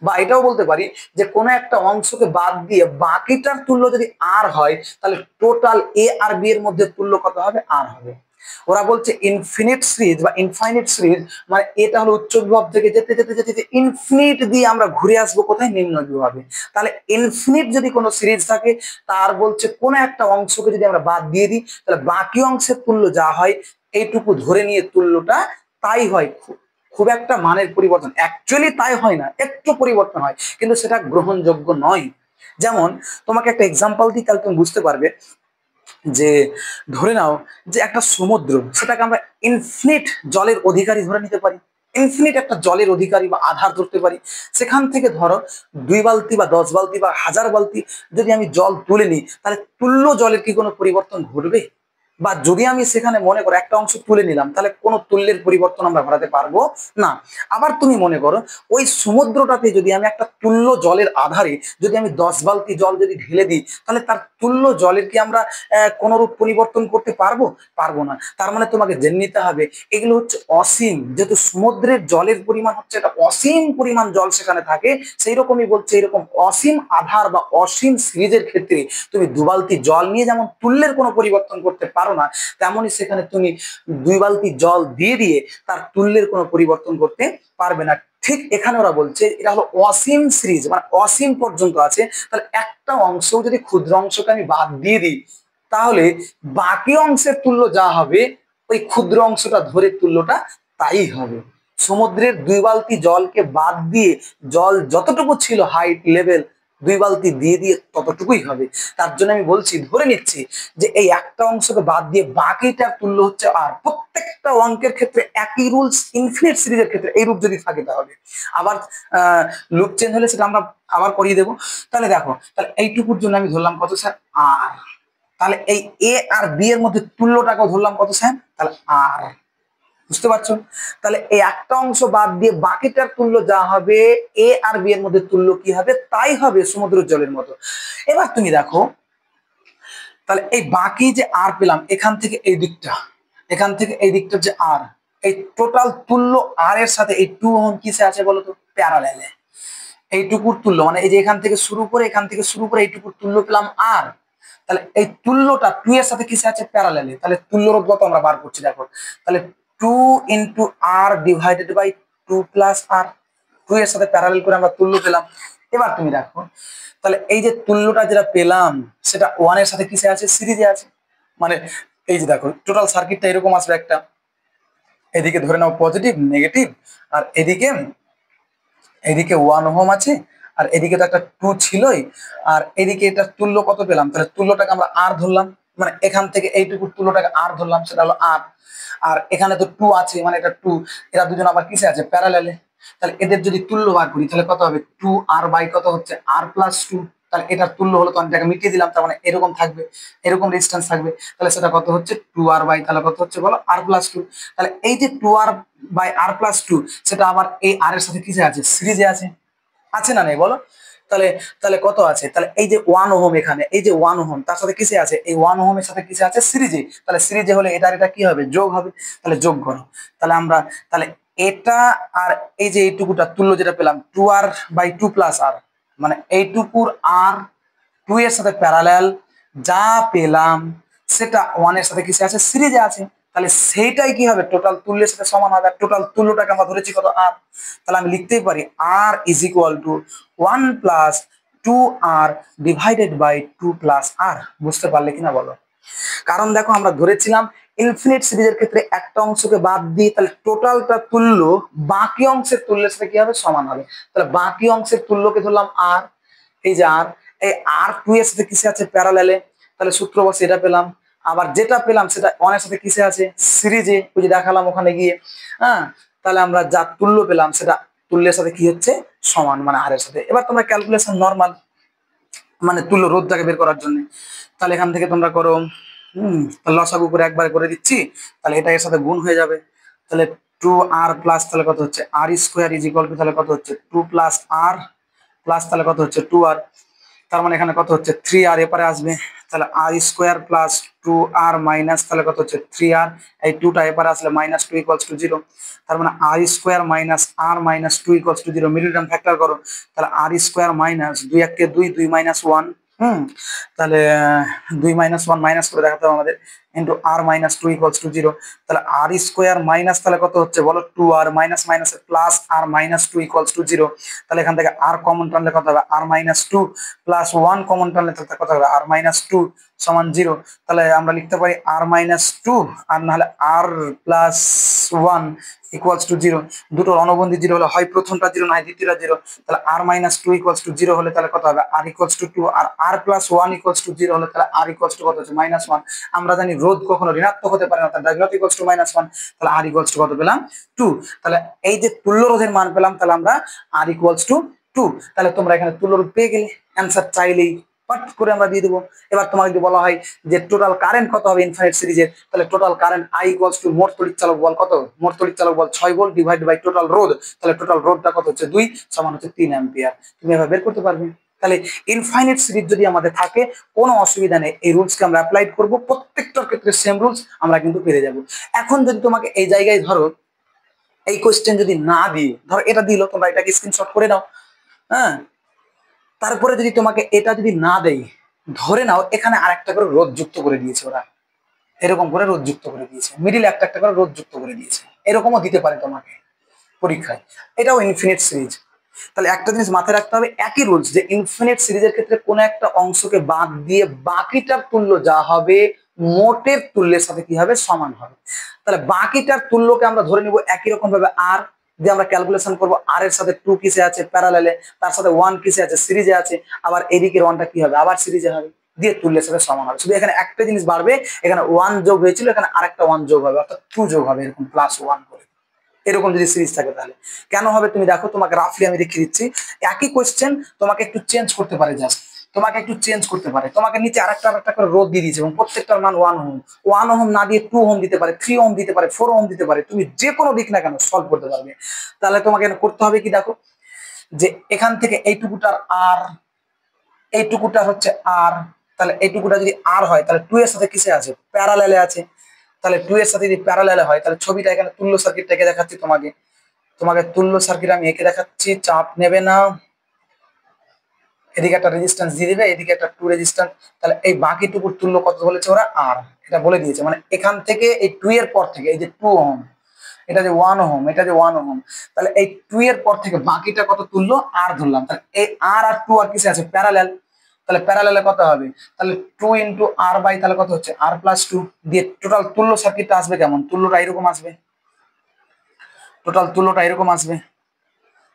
বা এটাও বলতে পারি যে কোনো একটা অংশকে বাদ দিয়ে বাকিটার তুল্য যদি আর হয়, তাহলে টোটাল এ আর বি এর মধ্যে তুল্য কত হবে, আর হবে। ওরা বলছে ইনফিনিট সিরিজ বা ইনফাইনিট সিরিজ মানে এটা হলো উচ্চ বিভব থেকে যেতে যেতে যেতে যেতে ইনফিনিট দিয়ে আমরা ঘুরে আসবো কোথায়, নিম্ন বিভবে। তাহলে ইনফিনিট যদি কোনো সিরিজ থাকে তার বলছে কোন একটা অংশকে যদি আমরা বাদ দিয়ে দিই তাহলে বাকি অংশের তুল্য যা হয় এইটুকু ধরে নিয়ে তুল্যটা তাই হয়। খুব একটা মানের পরিবর্তন অ্যাকচুয়ালি তাই হয় না, একটু পরিবর্তন হয়, কিন্তু সেটা গ্রহণযোগ্য নয়। যেমন তোমাকে একটা এক্সাম্পল দিই তাহলে তুমি বুঝতে পারবে যে ধরে নাও যে একটা সমুদ্র, সেটাকে আমরা ইনফিনিট জলের অধিকারী ধরে নিতে পারি, ইনফিনিট একটা জলের অধিকারী বা আধার ধরতে পারি। সেখান থেকে ধরো 2 বালতি বা 10 বালতি বা 1000 বালতি যদি আমি জল তুলে নিই তাহলে তুল্য জলের কি কোনো পরিবর্তন ঘটবে? বা যদি আমি সেখানে মনে করো একটা অংশ তুলে নিলাম তাহলে কোনো তুল্যের পরিবর্তন আমরা ঘটাতে পারবো না। আবার তুমি মনে করো ওই সমুদ্রটাতে যদি আমি একটা তুল্য জলের আধারে যদি আমি 10 বালতি জল যদি ঢেলে দিই তাহলে তার তুল্য জলের কি আমরা কোনরূপ পরিবর্তন করতে পারবো? পারবো না। তার মানে তোমাকে জেনে নিতে হবে এগুলো হচ্ছে অসীম, যেহেতু সমুদ্রের জলের পরিমাণ হচ্ছে একটা অসীম পরিমাণ জল সেখানে থাকে, সেই রকমই বলছে এরকম অসীম আধার বা অসীম সিরিজের ক্ষেত্রে তুমি 2 বালতি জল নিয়ে যেমন তুল্যের কোনো পরিবর্তন করতে পারো না, তেমনই সেখানে তুমি 2 বালতি জল দিয়ে দিয়ে তার তুল্যের কোনো পরিবর্তন করতে পারবে না। ঠিক এখানে ওরা বলছে এটা হলো অসীম সিরিজ, মানে অসীম পর্যন্ত আছে, তাহলে একটা অংশ যদি ক্ষুদ্র অংশকে আমি বাদ দিয়ে দিই তাহলে বাকি অংশের তুল্য যা হবে ওই ক্ষুদ্র অংশটা ধরে তুল্যটা তাই হবে। সমুদ্রের 2 বালতি জলকে বাদ দিয়ে জল যতটুকু ছিল হাইট লেভেল 2 বালতি দিয়ে দিয়ে ততটুকুই হবে। তার জন্য আমি বলছি ধরে নিচ্ছি যে এই একটা অংশকে বাদ দিয়ে বাকিটার তুল্য হচ্ছে আর। প্রত্যেকটা অঙ্কের ক্ষেত্রে একই রুলস, ইনফিনিট সিরিজের ক্ষেত্রে এই রূপ যদি থাকে তাহলে আবার লুপ চেঞ্জ হলে সেটা আমরা আবার করিয়ে দেবো। তাহলে দেখো তাহলে এইটুকুর জন্য আমি ধরলাম কত স্যার, আর। তাহলে এই এ আর বি এর মধ্যে তুল্যটাকেও ধরলাম কত স্যার, তাহলে আর। বুঝতে পারছো? তাহলে এই একটা অংশ বাদ দিয়ে বাকিটার তুল্য যা হবে এ আর বি এর মধ্যে তুল্য কি হবে, তাই হবে সমুদ্র জলের মতো। এবার তুমি দেখো তাহলে এই বাকি যে আর পেলাম এখান থেকে এই দিকটা, এখান থেকে এই দিকটা যে আর, এই টোটাল তুল্য আর এর সাথে এই 2 ওহম কিসে আছে বলো তো, প্যারালালে। এইটুকুর তুল্য মানে এই যে এখান থেকে শুরু করে এইটুকুর তুল্য পেলাম আর, তাহলে এই তুল্যটা 2 এর সাথে কিসে আছে, প্যারালালে। তাহলে তুল্য রোধ কত আমরা বার করছি দেখো, তাহলে two into R divided by two plus R, two এর সাথে প্যারালেল করে আমরা তুল্য পেলাম। এবার তুমি দেখো তাহলে এই যে তুল্যটা যেটা পেলাম সেটা ওয়ানের সাথে কিসে আছে, সিরিজে আছে। মানে এই যে দেখো টোটাল সার্কিটটা এরকম আসবে একটা, এদিকে ধরে নাও পজিটিভ নেগেটিভ, আর এদিকে এদিকে 1 ওহম আছে, আর এদিকে তো একটা 2 ছিলই, আর এদিকে এটা তুল্য কত পেলাম, তাহলে তুল্যটাকে আমরা আর ধরলাম, মানে এখান থেকে এইটুকু তুল্যটাকে আর ধরলাম, সেটা হলো আর। আর এখানে তো 2 আছে, মানে এটা 2, এরা দুজন আবার কিসে আছে, প্যারালালে। তাহলে এদের যদি তুল্য বার করি তাহলে কত হবে, 2 আর বাই কত হচ্ছে আর প্লাস 2, তাহলে এটার তুল্য হলো, তো আমি এটাকে মিটিয়ে দিলাম, তার মানে এরকম থাকবে, এরকম ডিস্টেন্স থাকবে, তাহলে সেটা কত হচ্ছে 2 আর বাই, তাহলে কত হচ্ছে বলো, আর প্লাস 2। তাহলে এই যে 2 আর বাই আর প্লাস 2, সেটা আবার এই আর এর সাথে কিসে আছে, সিরিজে আছে, আছে না নেই বলো। তাহলে তাহলে কত আছে, তাহলে এই যে 1 ওহম, এখানে এই যে 1 ওহম তার সাথে কিসে আছে, এই 1 ওহমের সাথে কিসে আছে, সিরিজে। তাহলে সিরিজে হলে এটা এটা কি হবে, যোগ হবে। তাহলে যোগ করো, তাহলে আমরা তাহলে এটা আর এই যে এইটুকুটা তুল্য যেটা পেলাম 2 আর বাই 2 প্লাস আর, মানে এইটুকুর আর 2 এর সাথে প্যারালাল যা পেলাম সেটা 1 এর সাথে কিসে আছে, সিরিজে আছে। তাহলে সেইটাই কি হবে, টোটাল তুল্যের সাথে সমান হবে। টোটাল তুল্যটাকে আমরা ধরেছি কত, আর। তাহলে আমি লিখতেই পারি R is equal to 1 plus 2 R divided by 2 plus R. বুঝতে পারলে কিনা বলো। কারণ দেখো আমরা ধরেছিলাম ইনফিনিট সিরিজের ক্ষেত্রে একটা অংশকে বাদ দিয়ে তাহলে টোটালটা তুল্য বাকি অংশের তুল্যের সাথে কি হবে, সমান হবে। তাহলে বাকি অংশের তুল্যকে ধরলাম আর, এই যে আর, এই আর 2 এর সাথে কিসে আছে, প্যারালালে। তাহলে সূত্র বসে এটা পেলাম। আবার যেটা পেলাম সেটা 1 এর সাথে কিসে আছে, সিরিজে, ওই যে দেখালাম ওখানে গিয়ে। হ্যাঁ, তাহলে আমরা যা তুল্য পেলাম সেটা তুল্যের সাথে কি হচ্ছে, সমান, মানে আর এর সাথে। এবার তোমরা ক্যালকুলেশন নর্মাল, মানে তুল্য রোধটাকে বের করার জন্য, তাহলে এখান থেকে তোমরা করো, লসাগু করে একবার করে দিচ্ছি, তাহলে এটা এর সাথে গুণ হয়ে যাবে। তাহলে 2 আর প্লাস তাহলে কত হচ্ছে, আর স্কোয়ার ইজ ইকুয়াল টু তাহলে কত হচ্ছে 2 প্লাস আর প্লাস তাহলে কত হচ্ছে 2 আর, তার মানে এখানে কত হচ্ছে 3 আর এপারে আসবে। তাহলে আর স্কোয়ার প্লাস 2 আর মাইনাস তাহলে কত হচ্ছে 3 আর, এই 2টা এপারে আসলে মাইনাস 2 ইকুয়ালস টু 0। তার মানে R square minus R minus 2 equals to 0, middle term factor করো। তাহলে আর স্কোয়ার মাইনাস 2 একে 2, 2 মাইনাস 1, তাহলে 2 মাইনাস 1 মাইনাস করে দেখাতে হবে আমাদের, into R minus 2 equals to 0। তাহলে আর স্কোয়ার মাইনাস তাহলে কত হচ্ছে বলো 2 R minus minus plus R minus 2 equals to 0। তাহলে এখান থেকে আর কমন টানলে কত হবে, আর মাইনাস 2 প্লাস 1 কমন টানলে তাহলে কত হবে, আর মাইনাস 2 সমান 0। তাহলে আমরা লিখতে পারি আর মাইনাস 2 আর নাহলে আর প্লাস 1 ইকুয়ালস টু 0। দুটোর অনবন্ধী 0 হলে হয় প্রথমটা 0 না হয় দ্বিতীয়টা 0। তাহলে আর মাইনাস 2 ইকুয়ালস টু 0 হলে তাহলে কত হবে, আর ইকুয়ালস টু 2, আর আর প্লাস 1 ইকুয়ালস টু 0 হলে তাহলে আর ইকুয়ালস টু কত হচ্ছে, মাইনাস 1। আমরা জানি রোধ কখনো ঋণাত্মক হতে পারে না, তাহলে does not equals to minus 1। তাহলে আর ইকুয়ালস টু কত পেলাম, 2। তাহলে এই যে তুল্য রোধের মান পেলাম, তাহলে আমরা আর ইকুয়ালস টু 2। তাহলে তোমরা এখানে তুল্য রোধ পেয়ে গেলে, অ্যান্সার চাইলেই পাট করে আমরা দিয়ে দেবো। এবার তোমাকে যদি বলা হয় যে টোটাল কারেন্ট কত হবে ইনফাইনাইট সিরিজের, তাহলে total current I equals to মোট তড়িৎ চালক বল কত, মোট তড়িৎ চালক বল 6 ভোল্ট ডিভাইড বাই টোটাল রোধ, তাহলে টোটাল রোধটা কত হচ্ছে 2 সমান হচ্ছে 3 অ্যাম্পিয়ার। তুমি এভাবে বের করতে পারবে। তাহলে ইনফাইনাইট সিরিজ যদি আমাদের থাকে কোনো অসুবিধা নেই, এই রুলসকে আমরা অ্যাপ্লাই করব, প্রত্যেকটার ক্ষেত্রে সেম রুলস আমরা কিন্তু পেরে যাব। এখন যদি তোমাকে এই জায়গায় ধরো এই কোশ্চেন যদি না দিয়ে, ধরো এটা দিল, তোমরা এটাকে স্ক্রিনশট করে নাও। হ্যাঁ, তারপরে যদি তোমাকে এটা যদি না দেয়, ধরে নাও এখানে আরেকটা করে রোধ যুক্ত করে দিয়েছে ওরা, এরকম করে রোধ যুক্ত করে দিয়েছে, মিডিল একটা একটা করে রোধ যুক্ত করে দিয়েছে, এরকমও দিতে পারে তোমাকে পরীক্ষায়। এটাও ইনফিনিট সিরিজ। তাহলে একটা জিনিস মাথায় রাখতে হবে, একই রুলস, যে ইনফিনিট সিরিজের ক্ষেত্রে কোনো একটা অংশকে বাদ দিয়ে বাকিটার তুল্য যা হবে মোটের তুল্যের সাথে কি হবে, সমান হবে। তাহলে বাকিটার তুল্যকে আমরা ধরে নিব একই রকম ভাবে আর, দিয়ে আমরা ক্যালকুলেশন করবো আর এর সাথে 2 কিসে আছে, প্যারালালে, তার সাথে 1 কিসে আছে, সিরিজে আছে, আবার এদিকের 1টা কি হবে, আবার সিরিজে হবে, দিয়ে তুল্যের সাথে সমান হবে। শুধু এখানে একটা জিনিস বাড়বে, এখানে 1 যোগ হয়েছিল, এখানে আরেকটা 1 যোগ হবে, অর্থাৎ 2 যোগ হবে, এরকম +1 করে। এরকম যদি সিরিজ থাকে তাহলে কেন হবে তুমি দেখো, তোমাকে রাফলি আমি দেখিয়ে দিচ্ছি। একই কোশ্চেন তোমাকে একটু চেঞ্জ করতে পারে, জাস্ট তোমাকে একটু চেঞ্জ করতে পারে, তোমাকে নিচে আরেকটা করে রোধ দিয়ে দিয়েছে এবং প্রত্যেকটার মান 1 ওহম, 1 ওহম না দিয়ে 2 ওহম দিতে পারে, 3 ওহম দিতে পারে, 4 ওহম দিতে পারে, তুমি যে কোনো দিক না কেন সলভ করতে পারবে। তাহলে তোমাকে করতে হবে কি দেখো, যে এখান থেকে এইটুকুটার আর, এইটুকুটা হচ্ছে আর, তাহলে এইটুকুটা যদি আর হয় তাহলে 2 এর সাথে কিসে আছে, প্যারালালে আছে। তাহলে 2 এর সাথে যদি প্যারালালে হয় তাহলে ছবিটা এখানে তুল্য সার্কিটটাকে দেখাচ্ছি তোমাকে, তোমাকে তুল্য সার্কিট আমি এঁকে দেখাচ্ছি, চাপ নেবে না। এদিকে একটা রেজিস্ট্যান্স দিয়ে দিবে, এদিকে একটা 2 রেজিস্ট্যান্স। তাহলে এই বাকিটুকুর তুল্য কত বলেছে ওরা, আর, এটা বলে দিয়েছে। মানে এখান থেকে এই 2 এর পর থেকে এই যে 2 ওহম, এটা যে 1 ওহম, এটা যে 1 ওহম, তাহলে এই 2 এর পর থেকে বাকিটা কত তুললো আর ধরলাম, তাহলে এই আর 2 আর কিসে আছে প্যারালাল, তাহলে প্যারালালে কত হবে, তাহলে 2 ইন্টু আর বাই তাহলে কত হচ্ছে আর প্লাস 2 দিয়ে টোটাল তুল্য সার্কিটটা আসবে কেমন, তুল্যটা এরকম আসবে, টোটাল তুল্যটা এরকম আসবে,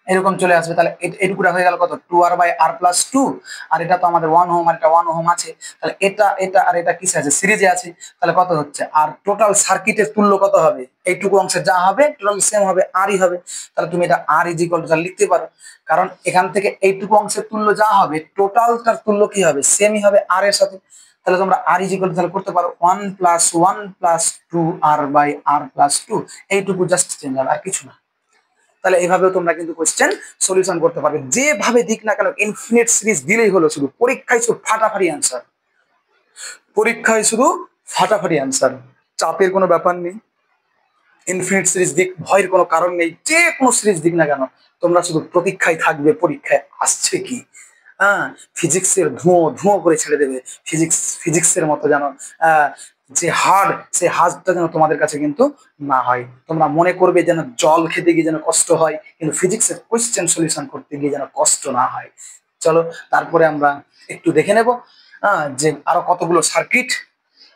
এরকম চলে আসবে। তাহলে এটুকুটা হয়ে গেল কত 2 আর বাই আর প্লাস 2, আর এটা তো আমাদের 1 ওহম আর এটা 1 ওহম আছে, তাহলে এটা এটা আর এটা কিসে আছে সিরিজে আছে, তাহলে কত হচ্ছে আর টোটাল সার্কিটের তুল্য কত হবে, এইটুকু অংশে যা হবে টোটাল সেম হবে আরই হবে, তাহলে তুমি এটা আর ইজ ইকুয়াল টু লিখতে পারো, কারণ এখান থেকে এইটুকু অংশের তুল্য যা হবে টোটালটার তুল্য কি হবে সেমই হবে আর এর সাথে, তাহলে তোমরা আর ইজ ইকুয়াল টু তাহলে করতে পারো 1 plus 1 plus 2 R by R plus 2, এইটুকু জাস্ট চেঞ্জ হবে আর কিছু না। তাহলে এইভাবেও তোমরা কিন্তু কোশ্চেন সলিউশন করতে পারবে, যেভাবে দিক না কেন ইনফিনিট সিরিজ দিলেই হলো, শুধু পরীক্ষায় শুধু ফাটাফাটি অ্যান্সার, পরীক্ষায় শুধু ফাটাফাটি অ্যান্সার, চাপের কোনো ব্যাপার নেই, ইনফিনিট সিরিজ দিক ভয়ের কোনো কারণ নেই, যে কোনো সিরিজ দিক না কেন তোমরা শুধু প্রতীক্ষায় থাকবে পরীক্ষায় আসছে কি। হ্যাঁ, ফিজিক্সের ধোঁয়া ধোঁয়া করে ছেড়ে দেবে, ফিজিক্সের মতো যেন যে হার্ড, সেই হার্ডটা যেন তোমাদের কাছে কিন্তু না হয়, তোমরা মনে করবে যেন জল খেতে গিয়ে যেন কষ্ট হয়, কিন্তু ফিজিক্সের কোয়েশ্চেন সলিউশন করতে গিয়ে যেন কষ্ট না হয়। চলো তারপরে আমরা একটু দেখে নেব যে আরো কতগুলো সার্কিট,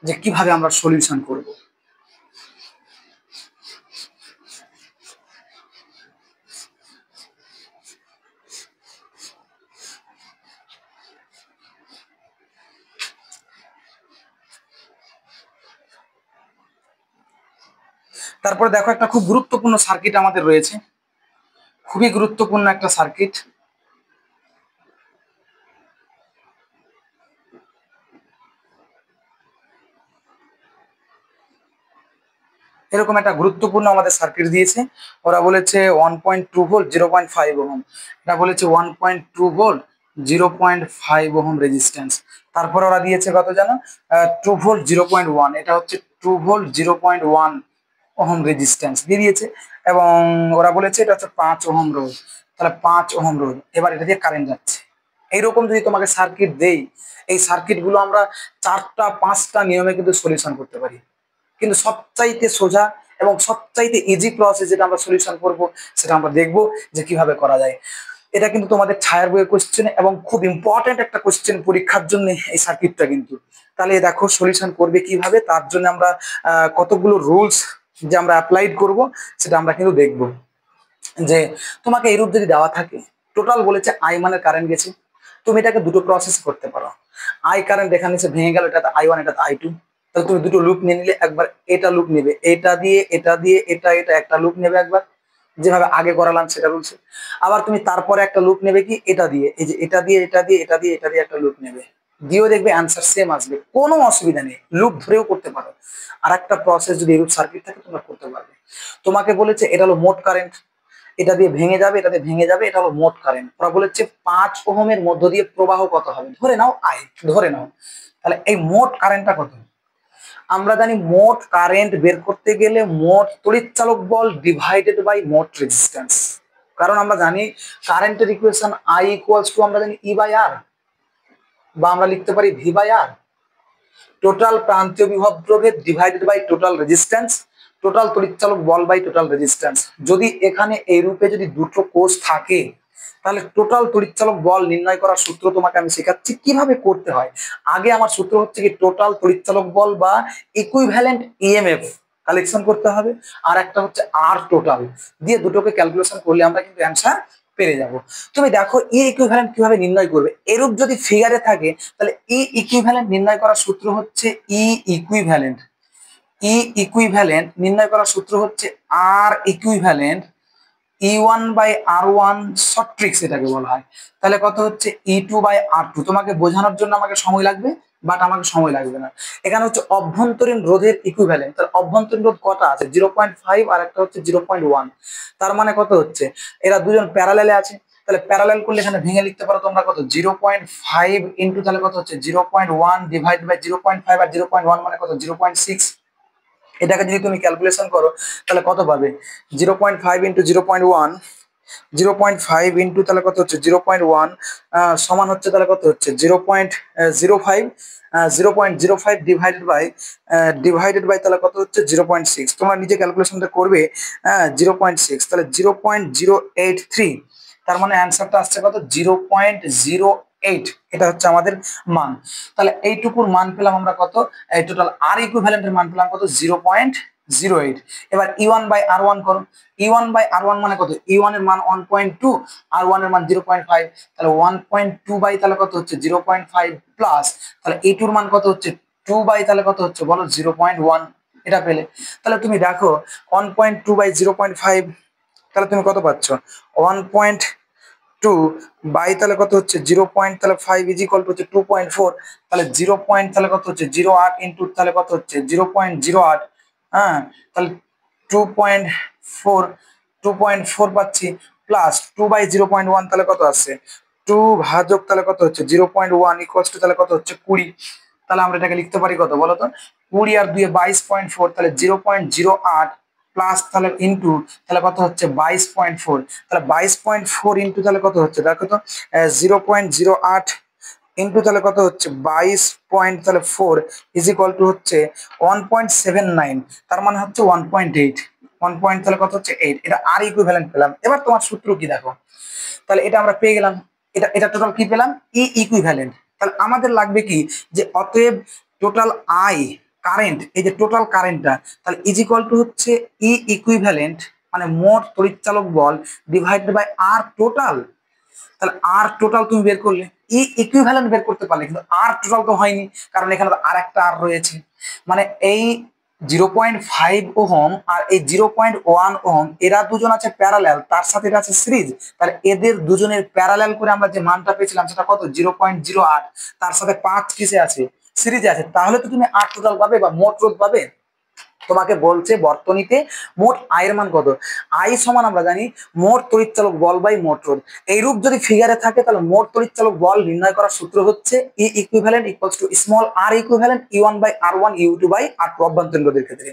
যে কিভাবে আমরা সলিউশন করব। তারপরে দেখো একটা খুব গুরুত্বপূর্ণ সার্কিট আমাদের রয়েছে, খুবই গুরুত্বপূর্ণ একটা সার্কিট, এরকম একটা গুরুত্বপূর্ণ আমাদের সার্কিট দিয়েছে, ওরা বলেছে 1.2 ভোল্ট 0.5 ওহম, এটা বলেছে 1.2 ভোল্ট 0.5 ওহম রেজিস্ট্যান্স, তারপরে ওরা দিয়েছে কত জানো 2 ভোল্ট 0.1, এটা হচ্ছে 2 ভোল্ট 0.1 ওহম রেজিস্ট্যান্স দিয়ে দিয়েছে, এবং ওরা বলেছে এটা হচ্ছে 5 ওহম রোধ, তাহলে 5 ওহম রোধ, এবার এটা দিয়ে কারেন্ট যাচ্ছে। এইরকম যদি তোমাকে সার্কিট দেই, এই সার্কিট গুলো আমরা 4টা 5টা নিয়মে কিন্তু সলিউশন করতে পারি, কিন্তু সবচাইতে সোজা এবং সবচাইতে ইজি প্রসেস যেটা আমরা সলিউশন করব সেটা আমরা দেখব যে কিভাবে করা যায়। এটা কিন্তু তোমাদের ছায়ার বইয়ের কোশ্চেন এবং খুব ইম্পর্টেন্ট একটা কোশ্চেন পরীক্ষার জন্য এই সার্কিটটা কিন্তু। তাহলে দেখো সলিউশন করবে কিভাবে, তার জন্য আমরা কতগুলো রুলস যে আমরা অ্যাপ্লাইড করব সেটা আমরা কিন্তু দেখব। যে তোমাকে এইরূপ যদি দেওয়া থাকে, টোটাল বলেছে আই মানের কারেন্ট গেছে, তুমি এটাকে দুটো প্রসেস করতে পারো, আই কারেন্ট এখানে এসে ভেঙে গেল, এটা I1 এটা I2, তাহলে তুমি দুটো লুপ নিয়ে নিলে, একবার এটা লুপ নেবে, এটা দিয়ে এটা দিয়ে এটা এটা একটা লুপ নেবে একবার, যেভাবে আগে করালাম সেটা রুলছে, আবার তুমি তারপরে একটা লুপ নেবে কি এটা দিয়ে, এই যে এটা দিয়ে এটা দিয়ে এটা দিয়ে এটা দিয়ে একটা লুপ নেবে, দিয়েও দেখবে অ্যান্সার সেম আসবে, কোনো অসুবিধা নেই, লুপ ধরেও করতে পারো। আর একটা প্রসেস যদি এরূপ সার্কিট থাকে তোমরা করতে পারবে। তোমাকে বলেছে এটা হলো মোট কারেন্ট, এটা দিয়ে ভেঙে যাবে, এটা দিয়ে ভেঙে যাবে, এটা হলো মোট কারেন্ট, ওরা বলেছে 5 ওহমের মধ্য দিয়ে প্রবাহ কত হবে, ধরে নাও আই, ধরে নাও, তাহলে এই মোট কারেন্টটা কত, আমরা জানি মোট কারেন্ট বের করতে গেলে মোট তড়িৎচালক বল ডিভাইডেড বাই মোট রেজিস্ট্যান্স, কারণ আমরা জানি কারেন্টের ইকুয়েশন আই ইকুয়ালস টু আমরা জানি ই বাই আর, বা আমরা লিখতে পারি ভি বাই আর, টোটাল প্রান্তীয় বিভব প্রভেদ divided by total resistance, total তড়িৎচালক বল বাই টোটাল রেজিস্ট্যান্স। যদি এখানে এই রূপে যদি দুটো কোষ থাকে, তাহলে টোটাল তড়িৎচালক বল নির্ণয় করার সূত্র তোমাকে আমি শেখাচ্ছি কিভাবে করতে হয়। আগে আমার সূত্র হচ্ছে কি টোটাল তড়িৎচালক বল বা ইকুইভ্যালেন্ট ইএমএফ কালেকশন করতে হবে, আর একটা হচ্ছে আর টোটাল, দিয়ে দুটোকে ক্যালকুলেশন করলে আমরা কিন্তু অ্যান্সার পেরে যাব। তুমি দেখো ই ইকুইভ্যালেন্ট কিভাবে নির্ণয় করবে, এরূপ যদি ফিগারে থাকে তাহলে ই ইকুইভ্যালেন্ট নির্ণয় করার সূত্র হচ্ছে ই ইকুইভ্যালেন্ট, ই ইকুইভ্যালেন্ট নির্ণয় করার সূত্র হচ্ছে R equivalent E1 by R1 short tricks এটাকে বলা হয়, তাহলে কত হচ্ছে E2 বাই R2, তোমাকে বোঝানোর জন্য আমাকে সময় লাগবে, বাট আমাকে সময় লাগবে না। এখানে হচ্ছে অভ্যন্তরীণ রোধের ইকুইভ্যালেন্ট, তাহলে অভ্যন্তরীণ রোধ কটা আছে 0.5 আর একটা হচ্ছে 0.1, তার মানে কত হচ্ছে এরা দুজন প্যারালালে আছে, তাহলে প্যারালাল করলে এখানে ভেঙে লিখতে পারো তোমরা কত 0.5 ইন্টু তাহলে কত হচ্ছে 0.1 ডিভাইড বাই 0.5 আর 0.1 মানে কত 0.6, এটাকে যদি তুমি ক্যালকুলেশন করো তাহলে কত পাবে 0.5 ইন্টু 0.1 0.5 ইন্টু তাহলে কত হচ্ছে 0.1 সমান হচ্ছে তাহলে কত হচ্ছে 0.05, 0.05 ডিভাইডেড বাই তাহলে কত হচ্ছে 0.6। তোমরা নিজে ক্যালকুলেশনটা করবে। 0.6 তাহলে 0.083, তার মানে অ্যান্সারটা আসছে কত 0.08। এটা হচ্ছে আমাদের মান। তাহলে এইটুকুর মান পেলাম আমরা কত, এই টোটাল আর ইকুইভ্যালেন্টের মান পেলাম কত 0.08। এবার E1/R1 করো। E1/R1 মানে কত, E1 এর মান 1.2, R1 এর মান 0.5, তাহলে 1.2 বাই তাহলে কত হচ্ছে 0.5 প্লাস তাহলে E2 এর মান কত হচ্ছে 2 বাই তাহলে কত হচ্ছে বলো 0.1। এটা পেলে। তাহলে তুমি দেখো 1.2/0.5, তাহলে তুমি কত পাচ্ছ 1.2 বাই তাহলে কত হচ্ছে 0.5 ইজ ইকুয়াল টু হচ্ছে 2.4। তাহলে 0. তাহলে কত হচ্ছে 0.8 ইন্টু তাহলে কত হচ্ছে 0.08। হ্যাঁ, তাহলে 2.4, 2.4 পাচ্ছি প্লাস 2/0.1 তাহলে কত আসছে 2 ভাজক তাহলে কত হচ্ছে 0.1 ইকুয়ালস টু তাহলে কত হচ্ছে 20। তাহলে আমরা এটাকে লিখতে পারি কত বলো তো, 20 আর 2 22.4, তাহলে 0.08 প্লাস তাহলে ইন্টু তাহলে কত হচ্ছে 22.4। তাহলে 22.4 ইন্টু তাহলে কত হচ্ছে দেখো তো 0.08 ইন্টু তাহলে কত হচ্ছে 22.4 ইজ ইকুয়াল টু হচ্ছে 1.79, তার মানে হচ্ছে 1.8। 1 পয়েন্ট তাহলে কত হচ্ছে 8। এটা আর ইকুইভ্যালেন্ট পেলাম। এবার তোমার সূত্র কি দেখো, তাহলে এটা আমরা পেয়ে গেলাম। এটা এটা টোটাল কি পেলাম ই ইকুইভ্যালেন্ট। তাহলে আমাদের লাগবে কি যে অতএব টোটাল আই কারেন্ট, এই যে টোটাল কারেন্টটা তাহলে ইজ ইকুয়াল টু হচ্ছে ই ইকুইভ্যালেন্ট মানে মোট তড়িৎচালক বল ডিভাইডেড বাই আর টোটাল। তাহলে আর টোটাল তুমি বের করলে, ই ইকুইভ্যালেন্ট বের করতে পারলে, কিন্তু আর টোটাল তো হয়নি কারণ এখানে তো আর একটা আর রয়েছে। মানে এই 0.5 ওহম আর এই 0.1 ওহম এরা দুজন আছে প্যারালাল, তার সাথে এটা আছে সিরিজ। তাহলে এদের দুজনের প্যারালাল করে আমরা যে মানটা পেয়েছিলাম সেটা কত 0.08, তার সাথে 5 কিসে আছে সিরিজে আছে। তাহলে তো তুমি আর টোটাল পাবে বা মোট রোধ পাবে। তোমাকে বলছে বর্তনীতে মোট আয়ের মান কত, আই সমান আমরা জানি মোট তড়িৎচালক বল বাই মোট রোধ। এইরূপ যদি ফিগারে থাকে তাহলে মোট তড়িৎচালক বল নির্ণয় করার সূত্র হচ্ছে E equivalent equals to small R equivalent E1/R1 U2/R2 অভ্যন্তরীণ রোধের ক্ষেত্রে।